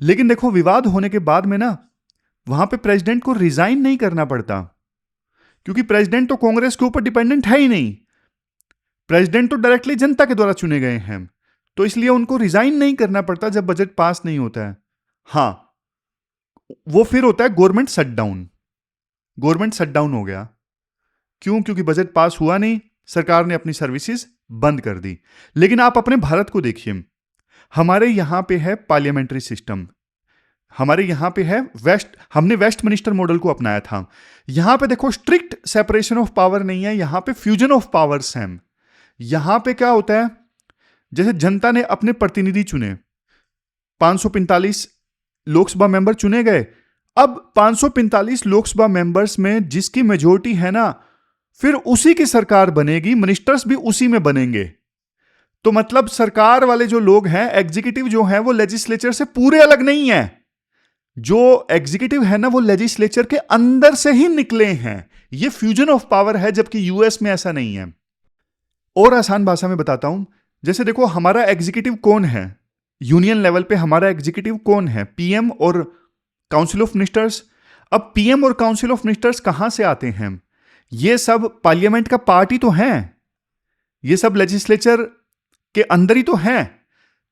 [SPEAKER 1] लेकिन देखो, विवाद होने के बाद में ना वहां पे प्रेसिडेंट को रिजाइन नहीं करना पड़ता, क्योंकि प्रेसिडेंट तो कांग्रेस के ऊपर डिपेंडेंट है ही नहीं। प्रेसिडेंट तो डायरेक्टली जनता के द्वारा चुने गए हैं, तो इसलिए उनको रिजाइन नहीं करना पड़ता जब बजट पास नहीं होता है। हां, वो फिर होता है गवर्नमेंट शटडाउन। गवर्नमेंट शटडाउन हो गया, क्यों? क्योंकि बजट पास हुआ नहीं, सरकार ने अपनी सर्विसेज बंद कर दी। लेकिन आप अपने भारत को देखिए, हमारे यहां पे है पार्लियामेंट्री सिस्टम, हमारे यहां पे है हमने वेस्टमिनिस्टर मॉडल को अपनाया था। यहां पे देखो, स्ट्रिक्ट सेपरेशन ऑफ पावर नहीं है, यहां पे फ्यूजन ऑफ पावर्स हैं। यहां पे क्या होता है, जैसे जनता ने अपने प्रतिनिधि चुने, 545 लोकसभा मेंबर चुने गए। अब 545 लोकसभा मेंबर्स में जिसकी मेजोरिटी है ना, फिर उसी की सरकार बनेगी, मिनिस्टर्स भी उसी में बनेंगे। तो मतलब सरकार वाले जो लोग हैं, एग्जीक्यूटिव जो हैं, वो लेजिस्लेचर से पूरे अलग नहीं है। जो एग्जीक्यूटिव है ना, वो लेजिस्लेचर के अंदर से ही निकले हैं। ये फ्यूजन ऑफ पावर है, जबकि यूएस में ऐसा नहीं है। और आसान भाषा में बताता हूं, जैसे देखो, हमारा एग्जीक्यूटिव कौन है? यूनियन लेवल पे हमारा एग्जीक्यूटिव कौन है? पीएम और काउंसिल ऑफ मिनिस्टर्स। अब पीएम और काउंसिल ऑफ मिनिस्टर्स कहां से आते हैं? ये सब पार्लियामेंट का पार्ट ही तो हैं, ये सब लेजिस्लेचर के अंदर ही तो हैं।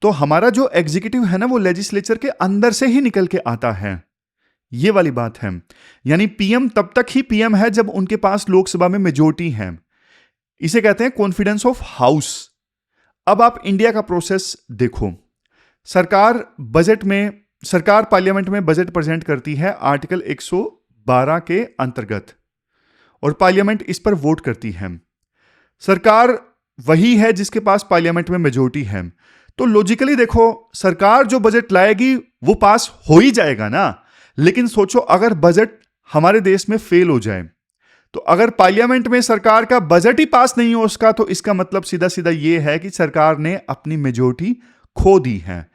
[SPEAKER 1] तो हमारा जो एग्जीक्यूटिव है ना, वो लेजिस्लेचर के अंदर से ही निकल के आता है। ये वाली बात है। यानी पीएम तब तक ही पीएम है जब उनके पास लोकसभा में मेजोरिटी है। इसे कहते हैं कॉन्फिडेंस ऑफ हाउस। अब आप इंडिया का प्रोसेस देखो। सरकार पार्लियामेंट में बजट प्रेजेंट करती है आर्टिकल 12 के अंतर्गत, और पार्लियामेंट इस पर वोट करती है। सरकार वही है जिसके पास पार्लियामेंट में मेजोरिटी है। तो लॉजिकली देखो, सरकार जो बजट लाएगी वो पास हो ही जाएगा ना। लेकिन सोचो, अगर बजट हमारे देश में फेल हो जाए, तो अगर पार्लियामेंट में सरकार का बजट ही पास नहीं हो उसका, तो इसका मतलब सीधा सीधा यह है कि सरकार ने अपनी मेजोरिटी खो दी है।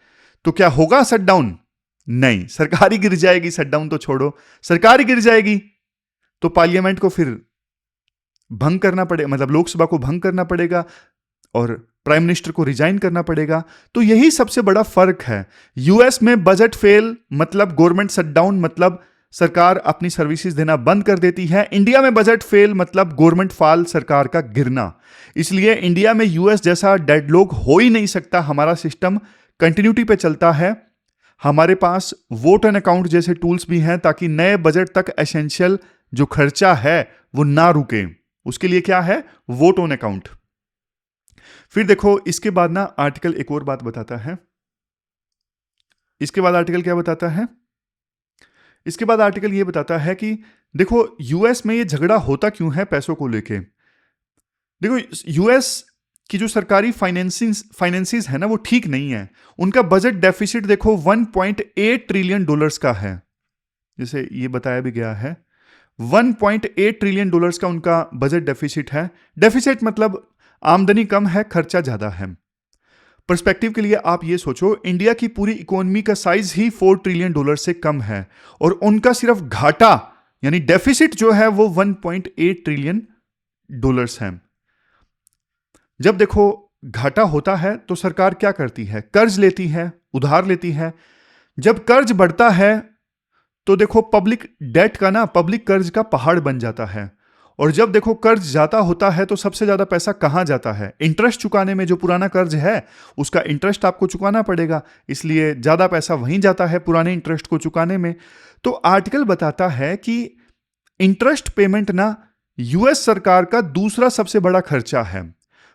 [SPEAKER 1] तो क्या होगा शटडाउन? नहीं, सरकार ही गिर जाएगी। शटडाउन तो छोड़ो, सरकार ही गिर जाएगी। तो पार्लियामेंट को फिर भंग करना पड़ेगा, मतलब लोकसभा को भंग करना पड़ेगा और प्राइम मिनिस्टर को रिजाइन करना पड़ेगा। तो यही सबसे बड़ा फर्क है। यूएस में बजट फेल मतलब गवर्नमेंट शटडाउन, मतलब सरकार अपनी सर्विसेज देना बंद कर देती है। इंडिया में बजट फेल मतलब गवर्नमेंट फॉल, सरकार का गिरना। इसलिए इंडिया में यूएस जैसा डेडलॉक हो ही नहीं सकता। हमारा सिस्टम कंटिन्यूटी पे चलता है। हमारे पास वोट एंड अकाउंट जैसे टूल्स भी हैं ताकि नए बजट तक एसेंशियल जो खर्चा है वो ना रुके। उसके लिए क्या है? Vote on account. फिर देखो, इसके बाद ना आर्टिकल एक और बात बताता है। इसके बाद आर्टिकल क्या बताता है? इसके बाद आर्टिकल ये बताता है कि देखो, यूएस में ये झगड़ा होता क्यों है पैसों को लेके। देखो, यूएस की जो सरकारी फाइनेंसिस है ना, वो ठीक नहीं है। उनका बजट डेफिसिट देखो 1.8 ट्रिलियन डॉलर्स का है। जैसे ये बताया भी गया है, 1.8 ट्रिलियन डॉलर्स का उनका बजट डेफिसिट है। डेफिसिट मतलब आमदनी कम है, खर्चा ज्यादा है। पर्सपेक्टिव के लिए आप ये सोचो, इंडिया की पूरी इकोनॉमी का साइज ही 4 ट्रिलियन डॉलर से कम है, और उनका सिर्फ घाटा यानी डेफिसिट जो है वो 1.8 ट्रिलियन डॉलर्स है। जब देखो घाटा होता है तो सरकार क्या करती है? कर्ज लेती है, उधार लेती है। जब कर्ज बढ़ता है तो देखो पब्लिक डेट का ना, पब्लिक कर्ज का पहाड़ बन जाता है। और जब देखो कर्ज जाता होता है तो सबसे ज्यादा पैसा कहां जाता है? इंटरेस्ट चुकाने में। जो पुराना कर्ज है उसका इंटरेस्ट आपको चुकाना पड़ेगा, इसलिए ज्यादा पैसा वहीं जाता है पुराने इंटरेस्ट को चुकाने में। तो आर्टिकल बताता है कि इंटरेस्ट पेमेंट ना यूएस सरकार का दूसरा सबसे बड़ा खर्चा है।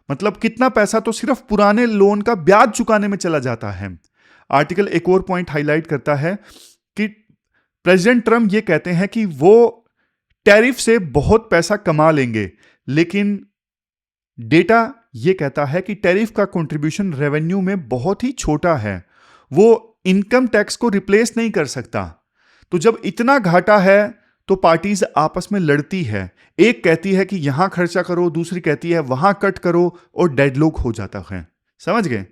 [SPEAKER 1] मतलब कितना पैसा तो सिर्फ पुराने लोन का ब्याज चुकाने में चला जाता है। आर्टिकल एक और पॉइंट हाईलाइट करता है कि प्रेसिडेंट ट्रम्प ये कहते हैं कि वो टैरिफ से बहुत पैसा कमा लेंगे, लेकिन डेटा ये कहता है कि टैरिफ का कंट्रीब्यूशन रेवेन्यू में बहुत ही छोटा है। वो इनकम टैक्स को रिप्लेस नहीं कर सकता। तो जब इतना घाटा है तो पार्टीज आपस में लड़ती है। एक कहती है कि यहां खर्चा करो, दूसरी कहती है वहां कट करो, और डेडलॉक हो जाता है। समझ गए?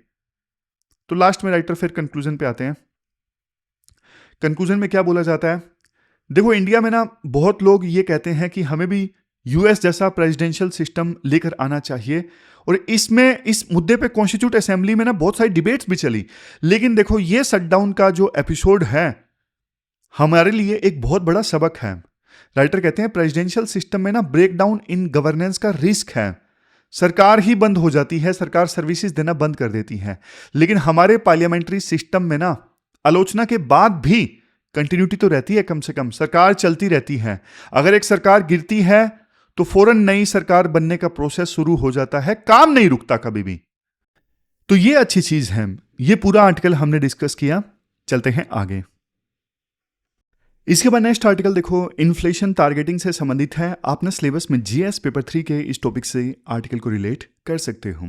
[SPEAKER 1] तो लास्ट में राइटर फिर कंक्लूजन पे आते हैं। कंक्लूजन में क्या बोला जाता है? देखो, इंडिया में ना बहुत लोग ये कहते हैं कि हमें भी यूएस जैसा प्रेसिडेंशियल सिस्टम लेकर आना चाहिए, और इसमें इस मुद्दे पे कॉन्स्टिट्यूट असेंबली में ना बहुत सारी डिबेट्स भी चली। लेकिन देखो, ये शटडाउन का जो एपिसोड है हमारे लिए एक बहुत बड़ा सबक है। राइटर कहते हैं प्रेसिडेंशियल सिस्टम में ना ब्रेकडाउन इन गवर्नेंस का रिस्क है। सरकार ही बंद हो जाती है, सरकार सर्विसेज देना बंद कर देती है। लेकिन हमारे पार्लियामेंट्री सिस्टम में ना आलोचना के बाद भी कंटिन्यूटी तो रहती है, कम से कम सरकार चलती रहती है। अगर एक सरकार गिरती है तो फौरन नई सरकार बनने का प्रोसेस शुरू हो जाता है, काम नहीं रुकता कभी भी। तो ये अच्छी चीज है। ये पूरा आर्टिकल हमने डिस्कस किया। चलते हैं आगे। इसके बाद नेक्स्ट आर्टिकल देखो, इन्फ्लेशन टारगेटिंग से संबंधित है। आपने सिलेबस में जीएस पेपर 3 के इस टॉपिक से आर्टिकल को रिलेट कर सकते हो।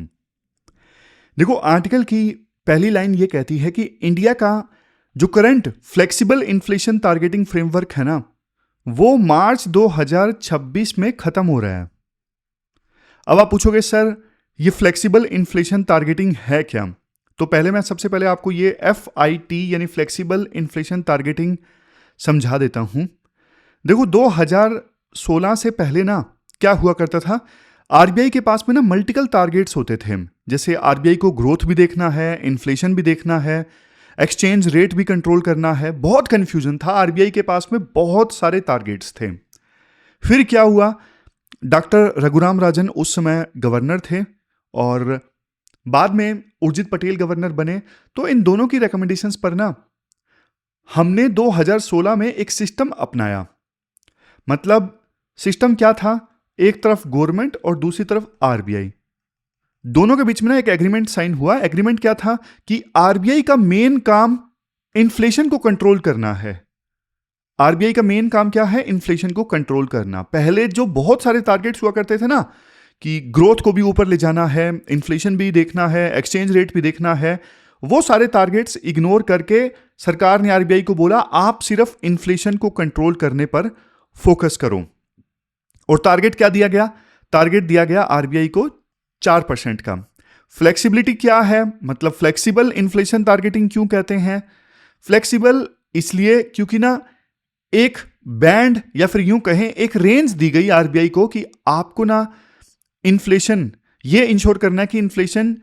[SPEAKER 1] देखो, आर्टिकल की पहली लाइन ये कहती है कि इंडिया का जो current flexible inflation targeting framework है ना, वो मार्च 2026 में खत्म हो रहा है। अब आप पूछोगे सर ये फ्लेक्सिबल इन्फ्लेशन टारगेटिंग है क्या? तो पहले मैं सबसे पहले आपको ये FIT यानी फ्लेक्सिबल इन्फ्लेशन टारगेटिंग समझा देता हूं। देखो, 2016 से पहले ना क्या हुआ करता था, आरबीआई के पास में ना मल्टीपल टारगेट्स होते थे। जैसे आरबीआई को ग्रोथ भी देखना है, इन्फ्लेशन भी देखना है, एक्सचेंज रेट भी कंट्रोल करना है। बहुत कंफ्यूजन था, आरबीआई के पास में बहुत सारे टारगेट्स थे। फिर क्या हुआ, डॉक्टर रघुराम राजन उस समय गवर्नर थे और बाद में उर्जित पटेल गवर्नर बने। तो इन दोनों की रिकमेंडेशंस पर ना हमने 2016 में एक सिस्टम अपनाया। मतलब सिस्टम क्या था, एक तरफ गवर्नमेंट और दूसरी तरफ आरबीआई, दोनों के बीच में ना एक एग्रीमेंट साइन हुआ। एग्रीमेंट क्या था कि आरबीआई का मेन काम इन्फ्लेशन को कंट्रोल करना है। आरबीआई का मेन काम क्या है? इन्फ्लेशन को कंट्रोल करना। पहले जो बहुत सारे टारगेट्स हुआ करते थे ना, कि ग्रोथ को भी ऊपर ले जाना है, इन्फ्लेशन भी देखना है, एक्सचेंज रेट भी देखना है, वो सारे टारगेट्स इग्नोर करके सरकार ने आरबीआई को बोला आप सिर्फ इन्फ्लेशन को कंट्रोल करने पर फोकस करो। और टारगेट क्या दिया गया? टारगेट दिया गया आरबीआई को 4% का। फ्लेक्सिबिलिटी क्या है? मतलब फ्लेक्सिबल इन्फ्लेशन टारगेटिंग क्यों कहते हैं? फ्लेक्सिबल इसलिए क्योंकि ना एक बैंड या फिर यूं कहें एक रेंज दी गई आरबीआई को कि आपको ना इन्फ्लेशन ये इंश्योर करना है कि इन्फ्लेशन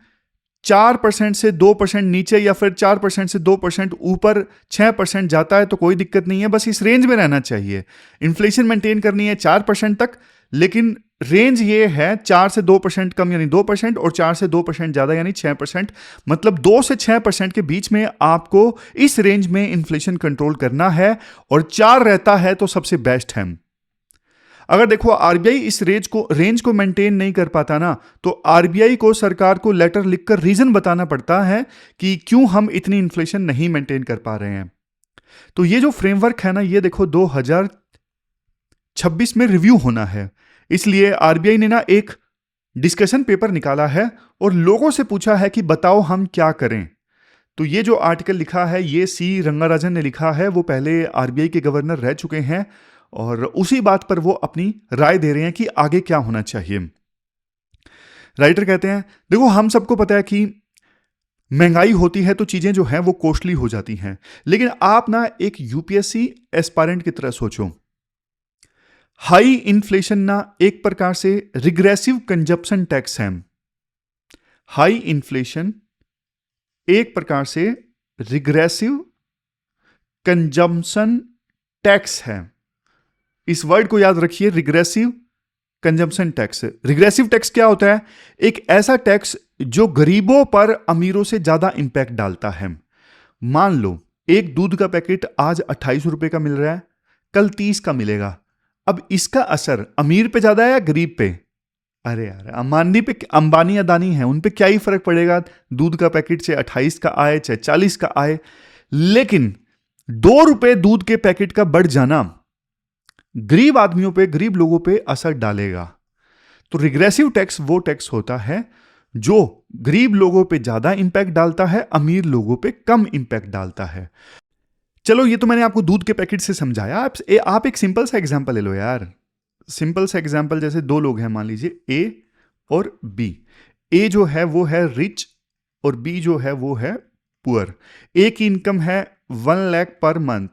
[SPEAKER 1] 4% से 2% नीचे या फिर 4% से 2% ऊपर 6% जाता है तो कोई दिक्कत नहीं है, बस इस रेंज में रहना चाहिए। इन्फ्लेशन मेंटेन करनी है 4% तक, लेकिन रेंज ये है 4 से 2% कम यानी 2% और 4 से 2% ज्यादा यानी 6%। मतलब 2 से 6% के बीच में आपको इस रेंज में इन्फ्लेशन कंट्रोल करना है, और 4 रहता है तो सबसे बेस्ट है। अगर देखो आरबीआई इस रेंज को मेंटेन नहीं कर पाता ना, तो आरबीआई को सरकार को लेटर लिखकर रीजन बताना पड़ता है कि क्यों हम इतनी इन्फ्लेशन नहीं मेंटेन कर पा रहे हैं। तो ये जो फ्रेमवर्क है ना, ये देखो 2026 में रिव्यू होना है, इसलिए आरबीआई ने ना एक डिस्कशन पेपर निकाला है और लोगों से पूछा है कि बताओ हम क्या करें। तो ये जो आर्टिकल लिखा है ये सी रंगाराजन ने लिखा है। वो पहले आरबीआई के गवर्नर रह चुके हैं और उसी बात पर वो अपनी राय दे रहे हैं कि आगे क्या होना चाहिए। राइटर कहते हैं देखो हम सबको पता है कि महंगाई होती है तो चीजें जो हैं वो कॉस्टली हो जाती हैं, लेकिन आप ना एक यूपीएससी एस्पायरेंट की तरह सोचो। हाई इन्फ्लेशन ना एक प्रकार से रिग्रेसिव कंजप्शन टैक्स है। हाई इन्फ्लेशन एक प्रकार से रिग्रेसिव कंजम्पशन टैक्स है। इस वर्ड को याद रखिए, regressive consumption tax. Regressive tax क्या होता है? एक ऐसा टैक्स जो गरीबों पर अमीरों से ज्यादा इंपैक्ट डालता है। मान लो एक दूध का पैकेट आज 28 रुपए का मिल रहा है, कल 30 का मिलेगा। अब इसका असर अमीर पे ज्यादा है या गरीब पे? अरे यार अंबानी अदानी है, उन पे क्या ही फर्क पड़ेगा? दूध का पैकेट चाहे 28 का आए चाहे 40 का आए, लेकिन 2 रुपए दूध के पैकेट का बढ़ जाना गरीब आदमियों पे, गरीब लोगों पे असर डालेगा। तो रिग्रेसिव टैक्स वो टैक्स होता है जो गरीब लोगों पे ज्यादा इंपैक्ट डालता है, अमीर लोगों पे कम इंपैक्ट डालता है। चलो ये तो मैंने आपको दूध के पैकेट से समझाया। आप एक सिंपल सा एग्जांपल ले लो यार। सिंपल सा एग्जांपल, जैसे दो लोग हैं, मान लीजिए ए और बी। ए जो है वो है रिच और बी जो है वो है पुअर। ए की इनकम है 1 lakh per month,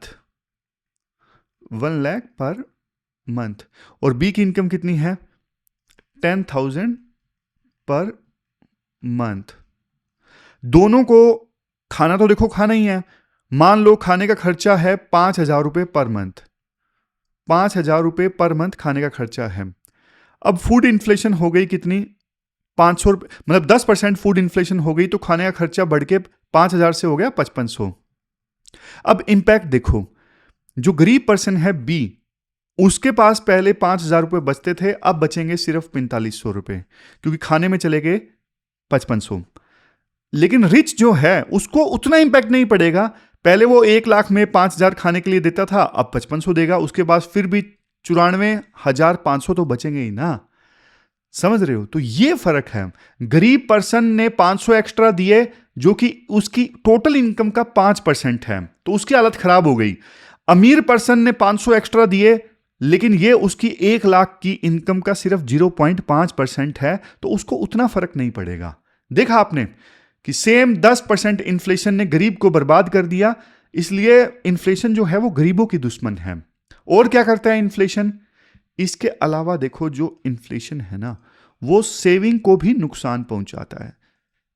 [SPEAKER 1] 1 lakh per month, और बी की इनकम कितनी है? 10,000 पर मंथ। दोनों को खाना तो देखो खाना ही है। मान लो खाने का खर्चा है 5,000 रुपए पर मंथ, 5,000 रुपए पर मंथ खाने का खर्चा है। अब फूड इन्फ्लेशन हो गई कितनी? 500 रुपए, मतलब 10% फूड इन्फ्लेशन हो गई तो खाने का खर्चा बढ़ के 5,000 से हो गया 5,500। अब इंपैक्ट देखो, जो गरीब पर्सन है बी, उसके पास पहले 5,000 रुपए बचते थे, अब बचेंगे सिर्फ 4,500 रुपए, क्योंकि खाने में चले गए 5,500। लेकिन रिच जो है उसको उतना इंपैक्ट नहीं पड़ेगा। पहले वो 1 लाख में 5,000 खाने के लिए देता था, अब 5,500 देगा, उसके बाद फिर भी 94,500 तो बचेंगे ही ना। समझ रहे हो? तो ये फर्क है। गरीब पर्सन ने 500 एक्स्ट्रा दिए जो कि उसकी टोटल इनकम का 5% है, तो उसकी हालत खराब हो गई। अमीर पर्सन ने 500 एक्स्ट्रा दिए, लेकिन ये उसकी 1 लाख की इनकम का सिर्फ 0.5% है, तो उसको उतना फर्क नहीं पड़ेगा। देखा आपने कि सेम 10% इन्फ्लेशन ने गरीब को बर्बाद कर दिया। इसलिए इन्फ्लेशन जो है वो गरीबों की दुश्मन है। और क्या करता है इन्फ्लेशन? इसके अलावा देखो, जो इन्फ्लेशन है ना, वो सेविंग को भी नुकसान पहुंचाता है,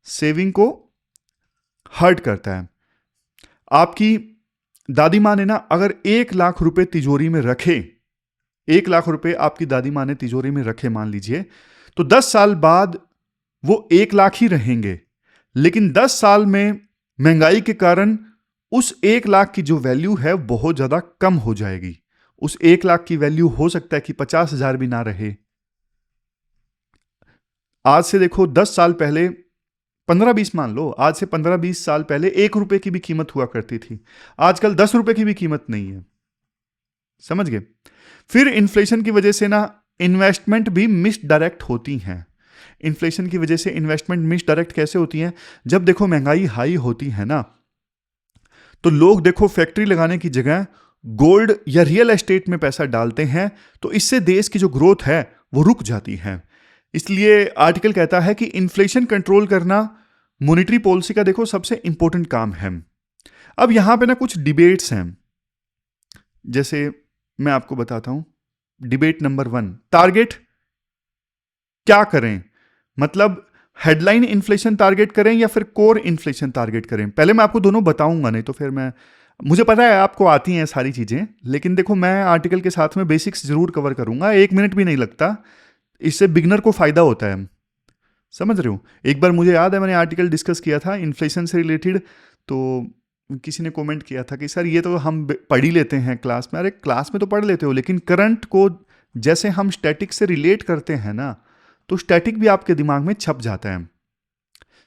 [SPEAKER 1] सेविंग को हर्ट करता है। आपकी दादी माँ ने ना अगर 1 लाख रुपए तिजोरी में रखे, 1 लाख रुपए आपकी दादी माँ ने तिजोरी में रखे मान लीजिए, तो 10 साल बाद वो 1 लाख ही रहेंगे। लेकिन 10 साल में महंगाई के कारण उस 1 लाख की जो वैल्यू है बहुत ज्यादा कम हो जाएगी। उस 1 लाख की वैल्यू हो सकता है कि 50,000 भी ना रहे। आज से देखो 10 साल पहले, 15-20 मान लो, आज से 15-20 साल पहले 1 रुपए की भी कीमत हुआ करती थी। आजकल 10 रुपए की भी कीमत नहीं है। समझ गए। फिर इन्फ्लेशन की वजह से ना इन्वेस्टमेंट भी मिसडायरेक्ट होती हैं। इन्फ्लेशन की वजह से इन्वेस्टमेंट मिसडायरेक्ट कैसे होती हैं? जब देखो महंगाई हाई होती है ना, तो लोग देखो फैक्ट्री लगाने की जगह गोल्ड या रियल एस्टेट में पैसा डालते हैं, तो इससे देश की जो ग्रोथ है वो रुक जाती है। इसलिए आर्टिकल कहता है कि इन्फ्लेशन कंट्रोल करना मॉनेटरी पॉलिसी का देखो सबसे इंपॉर्टेंट काम है। अब यहां पे ना कुछ डिबेट्स हैं, जैसे मैं आपको बताता हूं। डिबेट नंबर 1, टारगेट क्या करें? मतलब हेडलाइन इन्फ्लेशन टारगेट करें या फिर कोर इन्फ्लेशन टारगेट करें? पहले मैं आपको दोनों बताऊंगा, नहीं तो फिर मुझे पता है आपको आती हैं सारी चीजें, लेकिन देखो मैं आर्टिकल के साथ में बेसिक्स जरूर कवर करूंगा, 1 मिनट भी नहीं लगता, इससे बिगनर को फायदा होता है। समझ रहे हो? एक बार मुझे याद है मैंने आर्टिकल डिस्कस किया था इन्फ्लेशन से रिलेटेड, तो किसी ने कमेंट किया था कि सर ये तो हम पढ़ ही लेते हैं क्लास में। अरे क्लास में तो पढ़ लेते हो, लेकिन करंट को जैसे हम स्टैटिक से रिलेट करते हैं ना, तो स्टैटिक भी आपके दिमाग में छप जाता है।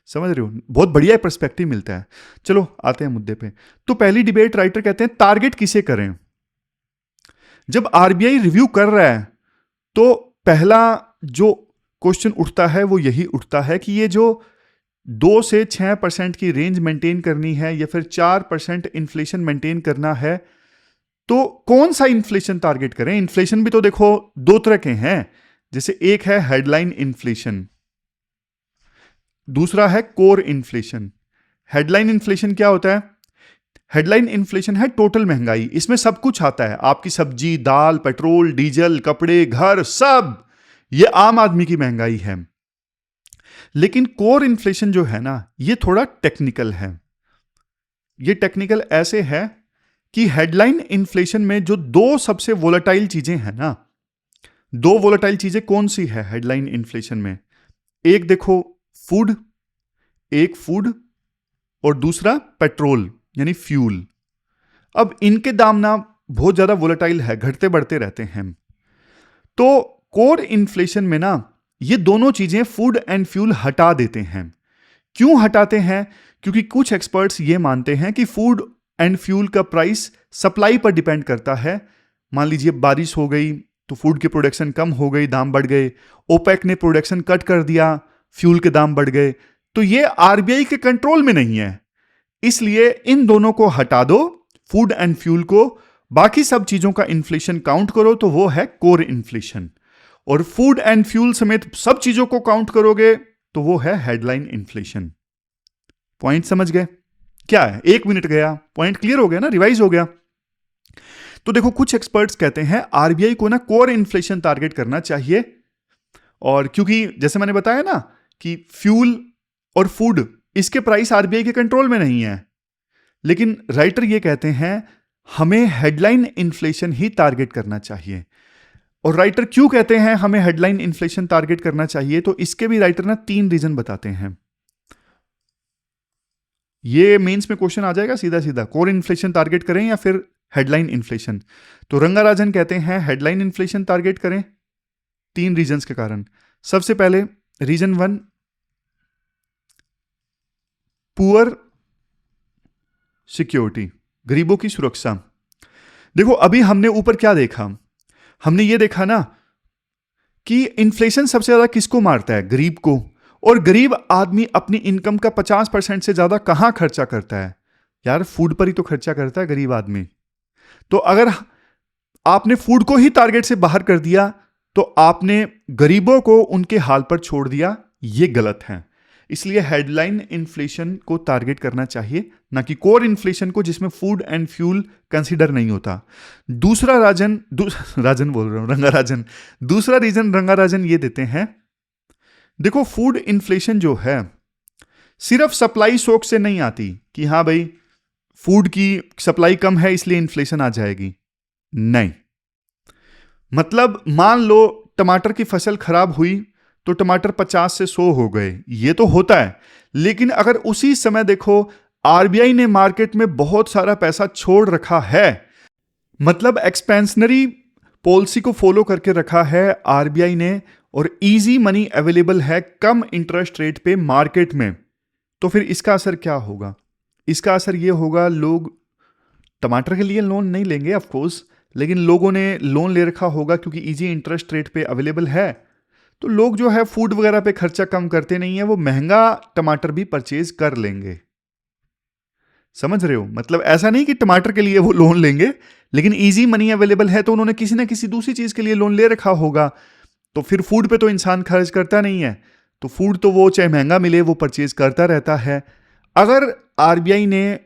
[SPEAKER 1] समझ रहे हो? बहुत बढ़िया पर्सपेक्टिव मिलता है। चलो आते हैं मुद्दे पे। तो पहली डिबेट राइटर कहते हैं टारगेट किसे करें? जब आरबीआई रिव्यू कर रहा है तो पहला जो क्वेश्चन उठता है वो यही उठता है कि ये जो 2 से 6% की रेंज मेंटेन करनी है या फिर 4% इन्फ्लेशन मेंटेन करना है, तो कौन सा इन्फ्लेशन टारगेट करें? इन्फ्लेशन भी तो देखो 2 तरह के हैं, जैसे एक है हेडलाइन इन्फ्लेशन, दूसरा है कोर इन्फ्लेशन। हेडलाइन इन्फ्लेशन क्या होता है? हेडलाइन इन्फ्लेशन है टोटल महंगाई, इसमें सब कुछ आता है, आपकी सब्जी, दाल, पेट्रोल, डीजल, कपड़े, घर, सब, ये आम आदमी की महंगाई है। लेकिन कोर इन्फ्लेशन जो है ना, ये थोड़ा टेक्निकल है। ये टेक्निकल ऐसे है कि हेडलाइन इन्फ्लेशन में जो 2 सबसे वोलेटाइल चीजें हैं ना, 2 वोलेटाइल चीजें कौन सी है हेडलाइन इन्फ्लेशन में? एक देखो फूड, एक फूड और दूसरा पेट्रोल यानी फ्यूल। अब इनके दाम ना बहुत ज्यादा वोलेटाइल है, घटते बढ़ते रहते हैं। तो कोर इन्फ्लेशन में ना ये दोनों चीजें फूड एंड फ्यूल हटा देते हैं। क्यों हटाते हैं? क्योंकि कुछ एक्सपर्ट्स ये मानते हैं कि फूड एंड फ्यूल का प्राइस सप्लाई पर डिपेंड करता है। मान लीजिए बारिश हो गई तो फूड की प्रोडक्शन कम हो गई, दाम बढ़ गए। ओपेक ने प्रोडक्शन कट कर दिया, फ्यूल के दाम बढ़ गए। तो ये आरबीआई के कंट्रोल में नहीं है, इसलिए इन दोनों को हटा दो, फूड एंड फ्यूल को, बाकी सब चीजों का इन्फ्लेशन काउंट करो तो वो है कोर इन्फ्लेशन। और फूड एंड फ्यूल समेत सब चीजों को काउंट करोगे तो वो है हेडलाइन इन्फ्लेशन। पॉइंट समझ गए? क्या है, 1 मिनट गया, पॉइंट क्लियर हो गया ना, रिवाइज हो गया। तो देखो कुछ एक्सपर्ट्स कहते हैं आरबीआई को ना कोर इन्फ्लेशन टारगेट करना चाहिए, और क्योंकि जैसे मैंने बताया ना कि फ्यूल और फूड इसके प्राइस आरबीआई के कंट्रोल में नहीं है। लेकिन राइटर ये कहते हैं हमें हेडलाइन इन्फ्लेशन ही टारगेट करना चाहिए। और राइटर क्यों कहते हैं हमें हेडलाइन इन्फ्लेशन टारगेट करना चाहिए? तो इसके भी राइटर ना 3 रीजन बताते हैं। ये मेंस में क्वेश्चन आ जाएगा सीधा सीधा, कोर इन्फ्लेशन टारगेट करें या फिर हेडलाइन इन्फ्लेशन? तो रंगाराजन कहते हैं हेडलाइन इन्फ्लेशन टारगेट करें, 3 रीजंस के कारण। सबसे पहले रीजन 1, पुअर सिक्योरिटी, गरीबों की सुरक्षा। देखो अभी हमने ऊपर क्या देखा? हमने ये देखा ना कि इन्फ्लेशन सबसे ज्यादा किसको मारता है? गरीब को। और गरीब आदमी अपनी इनकम का 50% से ज्यादा कहां खर्चा करता है? यार फूड पर ही तो खर्चा करता है गरीब आदमी। तो अगर आपने फूड को ही टारगेट से बाहर कर दिया तो आपने गरीबों को उनके हाल पर छोड़ दिया, ये गलत है। इसलिए हेडलाइन इन्फ्लेशन को टारगेट करना चाहिए, ना कि कोर इन्फ्लेशन को जिसमें फूड एंड फ्यूल कंसीडर नहीं होता। दूसरा रंगाराजन दूसरा रीजन रंगाराजन ये देते हैं, देखो फूड इन्फ्लेशन जो है सिर्फ सप्लाई शॉक से नहीं आती कि हाँ भाई फूड की सप्लाई कम है इसलिए इन्फ्लेशन आ जाएगी, नहीं। मतलब मान लो टमाटर की फसल खराब हुई तो टमाटर 50 से 100 हो गए, ये तो होता है। लेकिन अगर उसी समय देखो आरबीआई ने मार्केट में बहुत सारा पैसा छोड़ रखा है, मतलब एक्सपेंशनरी पॉलिसी को फॉलो करके रखा है आरबीआई ने, और इजी मनी अवेलेबल है कम इंटरेस्ट रेट पे मार्केट में, तो फिर इसका असर क्या होगा? इसका असर ये होगा लोग टमाटर के लिए लोन नहीं लेंगे ऑफ कोर्स, लेकिन लोगों ने लोन ले रखा होगा क्योंकि इजी इंटरेस्ट रेट पे अवेलेबल है, तो लोग जो है फूड वगैरह पे खर्चा कम करते नहीं है, वो महंगा टमाटर भी परचेज कर लेंगे। समझ रहे हो? मतलब ऐसा नहीं कि टमाटर के लिए वो लोन लेंगे, लेकिन इजी मनी अवेलेबल है तो उन्होंने किसी ना किसी दूसरी चीज के लिए लोन ले रखा होगा। तो फिर फूड पे तो इंसान खर्च करता नहीं है, तो फूड तो वो चाहे महंगा मिले वो परचेज करता रहता है। अगर आरबीआई ने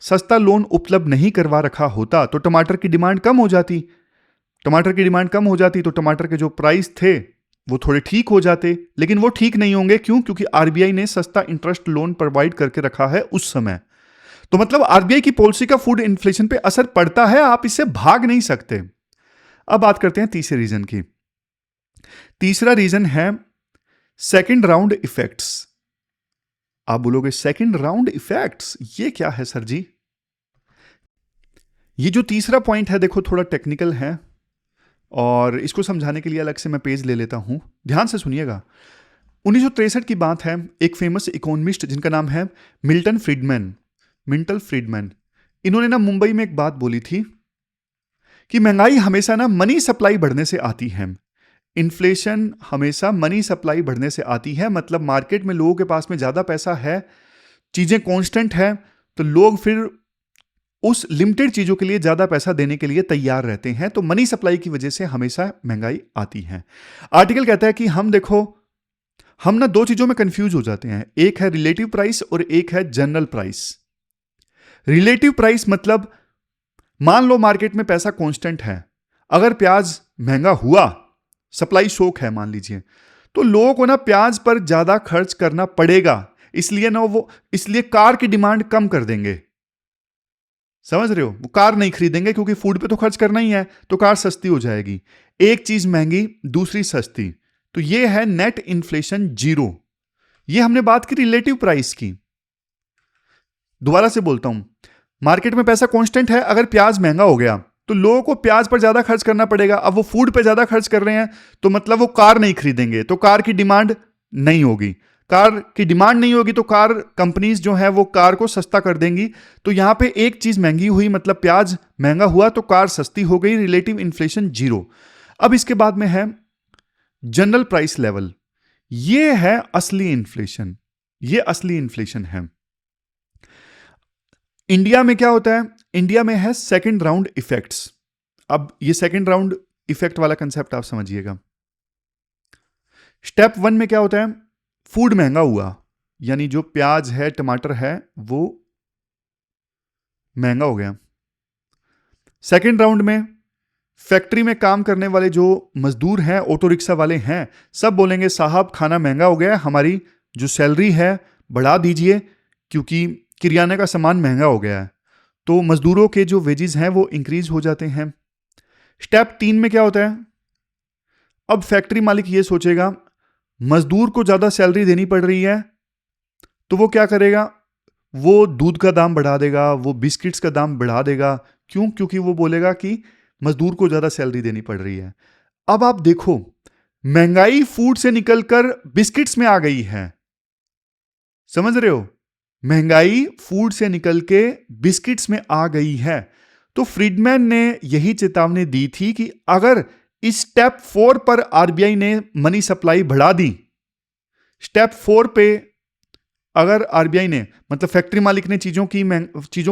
[SPEAKER 1] सस्ता लोन उपलब्ध नहीं करवा रखा होता तो टमाटर की डिमांड कम हो जाती। टमाटर की डिमांड कम हो जाती तो टमाटर के जो प्राइस थे वो थोड़े ठीक हो जाते, लेकिन वो ठीक नहीं होंगे। क्यों? क्योंकि आरबीआई ने सस्ता इंटरेस्ट लोन प्रोवाइड करके रखा है उस समय। तो मतलब आरबीआई की पॉलिसी का फूड इन्फ्लेशन पे असर पड़ता है, आप इससे भाग नहीं सकते। अब बात करते हैं तीसरे रीजन की। तीसरा रीजन है सेकंड राउंड इफेक्ट्स। आप बोलोगे सेकंड राउंड इफेक्ट्स ये क्या है सर जी? ये जो तीसरा पॉइंट है देखो थोड़ा टेक्निकल है, और इसको समझाने के लिए अलग से मैं पेज ले लेता हूं, ध्यान से सुनिएगा। 1963 की बात है, एक फेमस इकोनॉमिस्ट जिनका नाम है मिल्टन फ्रीडमैन, इन्होंने ना मुंबई में एक बात बोली थी कि महंगाई हमेशा ना मनी सप्लाई बढ़ने से आती है। इन्फ्लेशन हमेशा मनी सप्लाई बढ़ने से आती है, मतलब मार्केट में लोगों के पास में ज्यादा पैसा है, चीजें कांस्टेंट है, तो लोग फिर उस लिमिटेड चीजों के लिए ज्यादा पैसा देने के लिए तैयार रहते हैं। तो मनी सप्लाई की वजह से हमेशा महंगाई आती है। आर्टिकल कहता है कि हम ना दो चीजों में कंफ्यूज हो जाते हैं, एक है रिलेटिव प्राइस और एक है जनरल प्राइस। रिलेटिव प्राइस मतलब मान लो मार्केट में पैसा कांस्टेंट है, अगर प्याज महंगा हुआ, सप्लाई शॉक है मान लीजिए, तो लोगों को ना प्याज पर ज्यादा खर्च करना पड़ेगा, इसलिए कार की डिमांड कम कर देंगे। समझ रहे हो? वो कार नहीं खरीदेंगे क्योंकि फूड पे तो खर्च करना ही है, तो कार सस्ती हो जाएगी। एक चीज महंगी दूसरी सस्ती, तो ये है नेट इन्फ्लेशन जीरो। ये हमने बात की रिलेटिव प्राइस की। दोबारा से बोलता हूं, मार्केट में पैसा कांस्टेंट है, अगर प्याज महंगा हो गया तो लोगों को प्याज पर ज्यादा खर्च करना पड़ेगा। अब वो फूड पे ज्यादा खर्च कर रहे हैं तो मतलब वो कार नहीं खरीदेंगे, तो कार की डिमांड नहीं होगी। कार की डिमांड नहीं होगी तो कार कंपनीज जो है वो कार को सस्ता कर देंगी। तो यहां पे एक चीज महंगी हुई, मतलब प्याज महंगा हुआ तो कार सस्ती हो गई, रिलेटिव इन्फ्लेशन जीरो। अब इसके बाद में है जनरल प्राइस लेवल। ये है असली इन्फ्लेशन, ये असली इन्फ्लेशन है। इंडिया में क्या होता है? इंडिया में है सेकंड राउंड इफेक्ट्स। अब ये सेकंड राउंड इफेक्ट वाला कंसेप्ट आप समझिएगा। स्टेप 1 में क्या होता है? फूड महंगा हुआ, यानी जो प्याज है, टमाटर है, वो महंगा हो गया। सेकंड राउंड में फैक्ट्री में काम करने वाले जो मजदूर हैं, ऑटो रिक्शा वाले हैं, सब बोलेंगे साहब खाना महंगा हो गया, हमारी जो सैलरी है बढ़ा दीजिए क्योंकि किराने का सामान महंगा हो गया है। तो मजदूरों के जो वेजेस हैं वो इंक्रीज हो जाते हैं। स्टेप 3 में क्या होता है? अब फैक्ट्री मालिक ये सोचेगा मजदूर को ज्यादा सैलरी देनी पड़ रही है, तो वो क्या करेगा? वो दूध का दाम बढ़ा देगा, वो बिस्किट्स का दाम बढ़ा देगा। क्यों? क्योंकि वो बोलेगा कि मजदूर को ज्यादा सैलरी देनी पड़ रही है। अब आप देखो, महंगाई फूड से निकलकर बिस्किट्स में आ गई है। समझ रहे हो? महंगाई फूड से निकल के बिस्किट्स में आ गई है। तो फ्रीडमैन ने यही चेतावनी दी थी कि अगर इस स्टेप 4 पर आरबीआई ने मनी सप्लाई बढ़ा दी, स्टेप 4 पे अगर आरबीआई ने, मतलब फैक्ट्री मालिक ने चीजों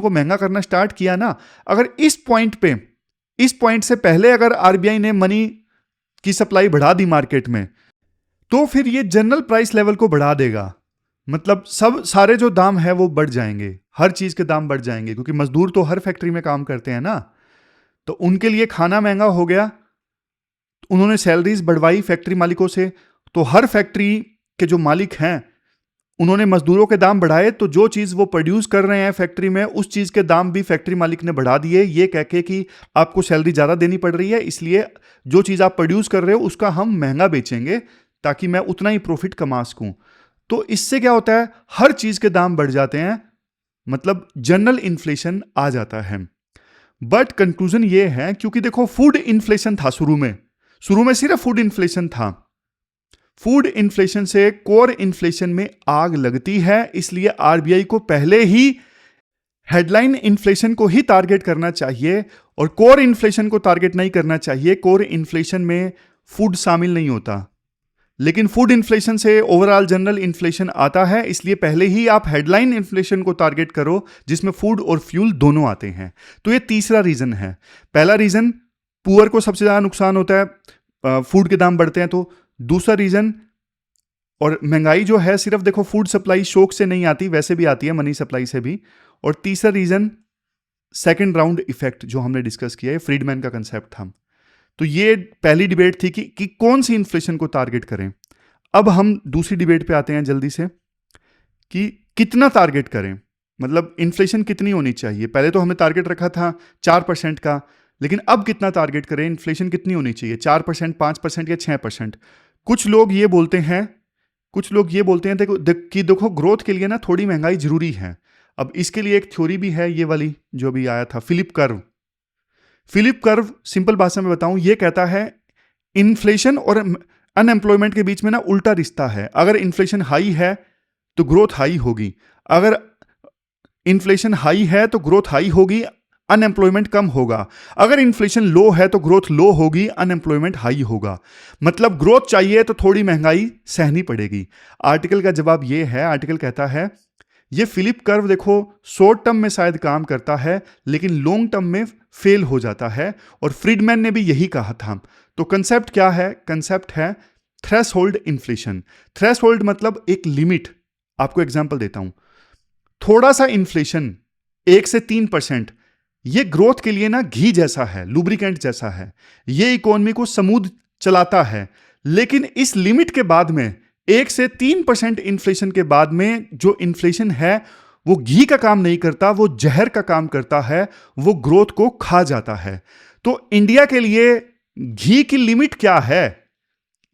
[SPEAKER 1] को महंगा करना स्टार्ट किया ना, अगर इस पॉइंट से पहले अगर आरबीआई ने मनी की सप्लाई बढ़ा दी मार्केट में, तो फिर ये जनरल प्राइस लेवल को बढ़ा देगा। मतलब सारे जो दाम है वो बढ़ जाएंगे, हर चीज के दाम बढ़ जाएंगे, क्योंकि मजदूर तो हर फैक्ट्री में काम करते हैं ना, तो उनके लिए खाना महंगा हो गया। उन्होंने सैलरीज बढ़वाई फैक्ट्री मालिकों से, तो हर फैक्ट्री के जो मालिक हैं उन्होंने मजदूरों के दाम बढ़ाए, तो जो चीज वो प्रोड्यूस कर रहे हैं फैक्ट्री में उस चीज के दाम भी फैक्ट्री मालिक ने बढ़ा दिए, ये कह के कि आपको सैलरी ज्यादा देनी पड़ रही है, इसलिए जो चीज आप प्रोड्यूस कर रहे हो उसका हम महंगा बेचेंगे ताकि मैं उतना ही प्रॉफिट कमा सकूं। तो इससे क्या होता है? हर चीज के दाम बढ़ जाते हैं, मतलब जनरल इन्फ्लेशन आ जाता है। बट कंक्लूजन ये है, क्योंकि देखो फूड इन्फ्लेशन था शुरू में सिर्फ फूड इन्फ्लेशन था। फूड इन्फ्लेशन से कोर इन्फ्लेशन में आग लगती है, इसलिए आरबीआई को पहले ही हेडलाइन इन्फ्लेशन को ही टारगेट करना चाहिए और कोर इन्फ्लेशन को टारगेट नहीं करना चाहिए। कोर इन्फ्लेशन में फूड शामिल नहीं होता, लेकिन फूड इन्फ्लेशन से ओवरऑल जनरल इन्फ्लेशन आता है, इसलिए पहले ही आप हेडलाइन इन्फ्लेशन को टारगेट करो जिसमें फूड और फ्यूल दोनों आते हैं। तो ये तीसरा रीजन है। पहला रीजन पुअर को सबसे ज्यादा नुकसान होता है, फूड के दाम बढ़ते हैं तो। दूसरा रीजन, और महंगाई जो है सिर्फ देखो फूड सप्लाई शॉक से नहीं आती, वैसे भी आती है मनी सप्लाई से भी। और तीसरा रीजन सेकंड राउंड इफेक्ट जो हमने डिस्कस किया है, फ्रीडमैन का कंसेप्ट था। तो ये पहली डिबेट थी कि कौन सी इन्फ्लेशन को टारगेट करें। अब हम दूसरी डिबेट पे आते हैं जल्दी से कि कितना टारगेट करें, मतलब इन्फ्लेशन कितनी होनी चाहिए। पहले तो हमने टारगेट रखा था 4% का, लेकिन अब कितना टारगेट करें, इन्फ्लेशन कितनी होनी चाहिए, 4%, 5% या 6%। कुछ लोग ये बोलते हैं कि देखो ग्रोथ के लिए ना थोड़ी महंगाई जरूरी है। अब इसके लिए एक थ्योरी भी है, ये वाली जो भी आया था, फिलिप कर्व। सिंपल भाषा में बताऊं, ये कहता है इन्फ्लेशन और अनएम्प्लॉयमेंट के बीच में ना उल्टा रिश्ता है। अगर इन्फ्लेशन हाई है तो ग्रोथ हाई होगी, अगर इन्फ्लेशन हाई है तो ग्रोथ हाई होगी, अनएम्प्लॉयमेंट कम होगा। अगर इन्फ्लेशन लो है तो ग्रोथ लो होगी, अनएम्प्लॉयमेंट हाई होगा। मतलब ग्रोथ चाहिए तो थोड़ी महंगाई सहनी पड़ेगी। आर्टिकल का जवाब ये है, आर्टिकल कहता है ये फिलिप कर्व देखो शॉर्ट टर्म में शायद काम करता है, लेकिन लॉन्ग टर्म में फेल हो जाता है, और फ्रीडमैन ने भी यही कहा था। तो कंसेप्ट क्या है? कंसेप्ट है थ्रेशोल्ड इन्फ्लेशन। थ्रेशोल्ड मतलब एक लिमिट। आपको एग्जांपल देता हूं, थोड़ा सा इन्फ्लेशन 1 से 3%, ये ग्रोथ के लिए ना घी जैसा है, लुब्रिकेंट जैसा है, ये इकोनॉमी को स्मूथ चलाता है। लेकिन इस लिमिट के बाद में 1 से 3% इन्फ्लेशन के बाद में जो इन्फ्लेशन है वो घी का काम नहीं करता, वो जहर का काम करता है, वो ग्रोथ को खा जाता है। तो इंडिया के लिए घी की लिमिट क्या है?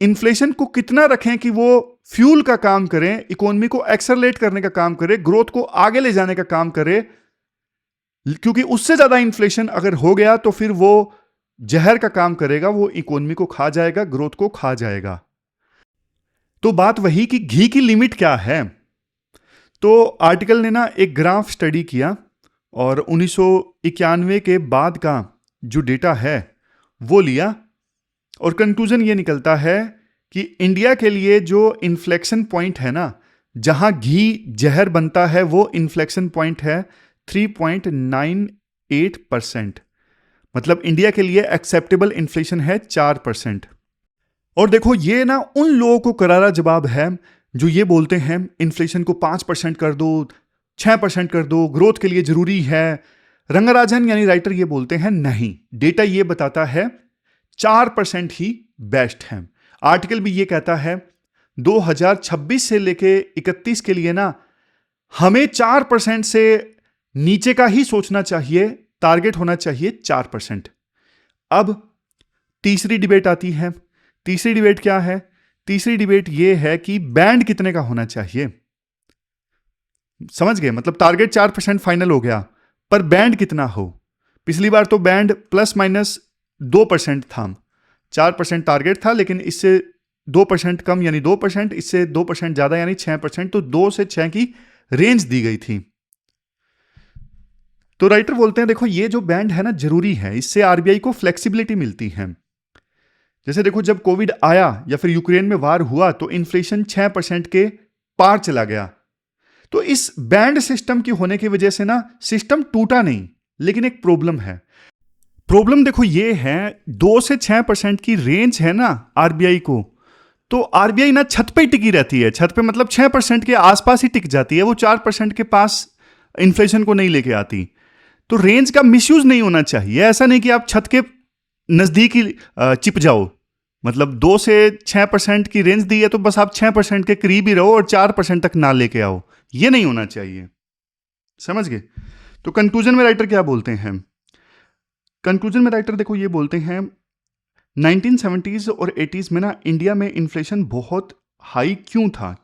[SPEAKER 1] इन्फ्लेशन को कितना रखें कि वो फ्यूल का काम करें, इकोनॉमी को एक्सेलरेट करने का काम करे, ग्रोथ को आगे ले जाने का काम करे, क्योंकि उससे ज्यादा इन्फ्लेशन अगर हो गया तो फिर वो जहर का काम करेगा, वो इकोनॉमी को खा जाएगा, ग्रोथ को खा जाएगा। तो बात वही कि घी की लिमिट क्या है। तो आर्टिकल ने ना एक ग्राफ स्टडी किया और 1991 के बाद का जो डेटा है वो लिया, और कंक्लूजन ये निकलता है कि इंडिया के लिए जो इन्फ्लेक्शन पॉइंट है ना, जहां घी जहर बनता है, वो इन्फ्लेक्शन पॉइंट है 3.98%। मतलब इंडिया के लिए एक्सेप्टेबल इन्फ्लेशन है 4%। और देखो ये ना उन लोगों को करारा जवाब है जो ये बोलते हैं इन्फ्लेशन को 5% कर दो, 6% कर दो, ग्रोथ के लिए जरूरी है। रंगराजन यानी राइटर ये बोलते हैं नहीं, डेटा ये बताता है 4% ही बेस्ट है। आर्टिकल भी ये कहता है 2026 से लेके 31 के लिए ना हमें 4% से नीचे का ही सोचना चाहिए, टारगेट होना चाहिए 4%। अब तीसरी डिबेट आती है। तीसरी डिबेट क्या है? तीसरी डिबेट ये है कि बैंड कितने का होना चाहिए। समझ गए? मतलब टारगेट 4% फाइनल हो गया, पर बैंड कितना हो। पिछली बार तो बैंड ±2% था, 4% टारगेट था, लेकिन इससे 2% कम यानी 2%, इससे 2% ज्यादा यानी 6%, तो 2 से 6 की रेंज दी गई थी। तो राइटर बोलते हैं देखो ये जो बैंड है ना जरूरी है, इससे आरबीआई को फ्लेक्सिबिलिटी मिलती है। जैसे देखो जब कोविड आया या फिर यूक्रेन में वार हुआ तो इन्फ्लेशन 6% के पार चला गया। तो इस बैंड सिस्टम की होने की वजह से ना सिस्टम टूटा नहीं, लेकिन एक प्रॉब्लम है। प्रॉब्लम देखो ये है 2 से 6% की रेंज है ना आरबीआई को, तो आरबीआई ना छत पे ही टिकी रहती है। छत पे मतलब 6% के आसपास ही टिक जाती है, वो 4% के पास इन्फ्लेशन को नहीं लेके आती। तो रेंज का मिसयूज नहीं होना चाहिए। ऐसा नहीं कि आप छत के नजदीक ही चिप जाओ, मतलब 2 से 6% की रेंज दी है तो बस आप 6% के करीब ही रहो और 4% तक ना लेके आओ, ये नहीं होना चाहिए। समझ गए? तो कंक्लूजन में राइटर क्या बोलते हैं? कंक्लूजन में राइटर देखो ये बोलते हैं 1970s और 80s में ना इंडिया में इन्फ्लेशन बहुत हाई क्यों था?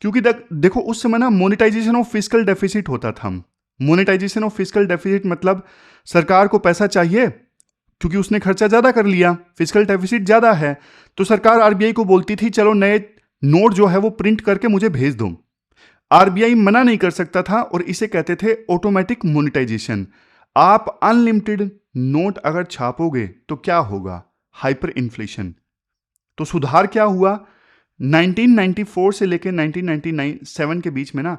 [SPEAKER 1] क्योंकि देखो उस समय ना मोनेटाइजेशन ऑफ फिस्कल डेफिसिट होता था। मोनेटाइजेशन ऑफ फिस्कल डेफिसिट मतलब सरकार को पैसा चाहिए क्योंकि उसने खर्चा ज्यादा कर लिया, फिस्कल डेफिसिट ज्यादा है, तो सरकार आरबीआई को बोलती थी चलो नए नोट जो है वो प्रिंट करके मुझे भेज दो। आरबीआई मना नहीं कर सकता था और इसे कहते थे ऑटोमेटिक मोनेटाइजेशन। आप अनलिमिटेड नोट अगर छापोगे तो क्या होगा? Hyper inflation. तो सुधार क्या हुआ? 1994 से लेकर 1997 के बीच में ना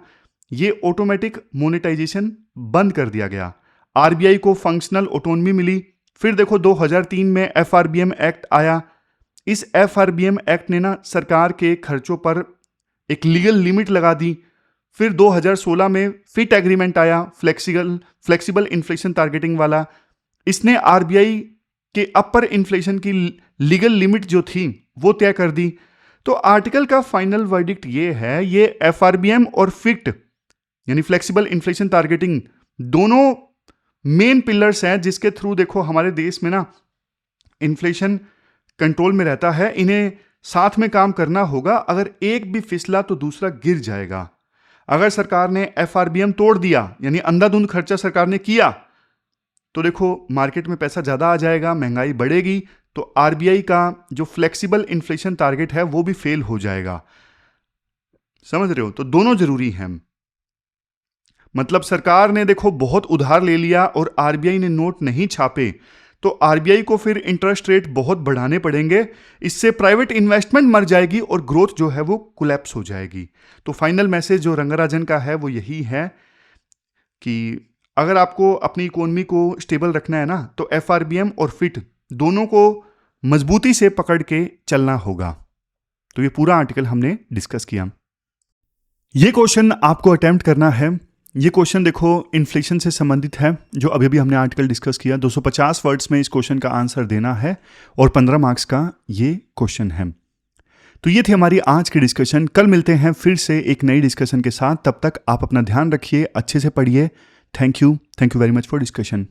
[SPEAKER 1] ये ऑटोमेटिक मोनेटाइजेशन बंद कर दिया गया। आरबीआई को फंक्शनल ऑटोनॉमी मिली। फिर देखो 2003 में एफआरबीएम एक्ट आया। इस एफआरबीएम एक्ट ने ना सरकार के खर्चों पर एक लीगल लिमिट लगा दी। फिर 2016 में फिट एग्रीमेंट आया, फ्लेक्सिबल इन्फ्लेशन टारगेटिंग वाला। इसने आरबीआई के अपर इन्फ्लेशन की लीगल लिमिट जो थी वो तय कर दी। तो आर्टिकल का फाइनल वर्डिक्ट ये है, ये एफआरबीएम और फिट यानी फ्लेक्सिबल इन्फ्लेशन टारगेटिंग दोनों मेन पिलर्स हैं जिसके थ्रू देखो हमारे देश में ना इन्फ्लेशन कंट्रोल में रहता है। इन्हें साथ में काम करना होगा। अगर एक भी फिसला तो दूसरा गिर जाएगा। अगर सरकार ने एफआरबीएम तोड़ दिया यानी अंधाधुंध खर्चा सरकार ने किया तो देखो मार्केट में पैसा ज्यादा आ जाएगा, महंगाई बढ़ेगी, तो आरबीआई का जो फ्लेक्सिबल इन्फ्लेशन टारगेट है वो भी फेल हो जाएगा। समझ रहे हो? तो दोनों जरूरी हैं। मतलब सरकार ने देखो बहुत उधार ले लिया और आरबीआई ने नोट नहीं छापे तो आरबीआई को फिर इंटरेस्ट रेट बहुत बढ़ाने पड़ेंगे। इससे प्राइवेट इन्वेस्टमेंट मर जाएगी और ग्रोथ जो है वो कोलैप्स हो जाएगी। तो फाइनल मैसेज जो रंगराजन का है वो यही है कि अगर आपको अपनी इकोनॉमी को स्टेबल रखना है ना तो एफआरबीएम और फिट दोनों को मजबूती से पकड़ के चलना होगा। तो ये पूरा आर्टिकल हमने डिस्कस किया। ये क्वेश्चन आपको अटेम्प्ट करना है। ये क्वेश्चन देखो इन्फ्लेशन से संबंधित है जो अभी भी हमने आर्टिकल डिस्कस किया। 250 वर्ड्स में इस क्वेश्चन का आंसर देना है और 15 मार्क्स का ये क्वेश्चन है। तो ये थी हमारी आज की डिस्कशन। कल मिलते हैं फिर से एक नई डिस्कशन के साथ। तब तक आप अपना ध्यान रखिए, अच्छे से पढ़िए। Thank you very much for discussion.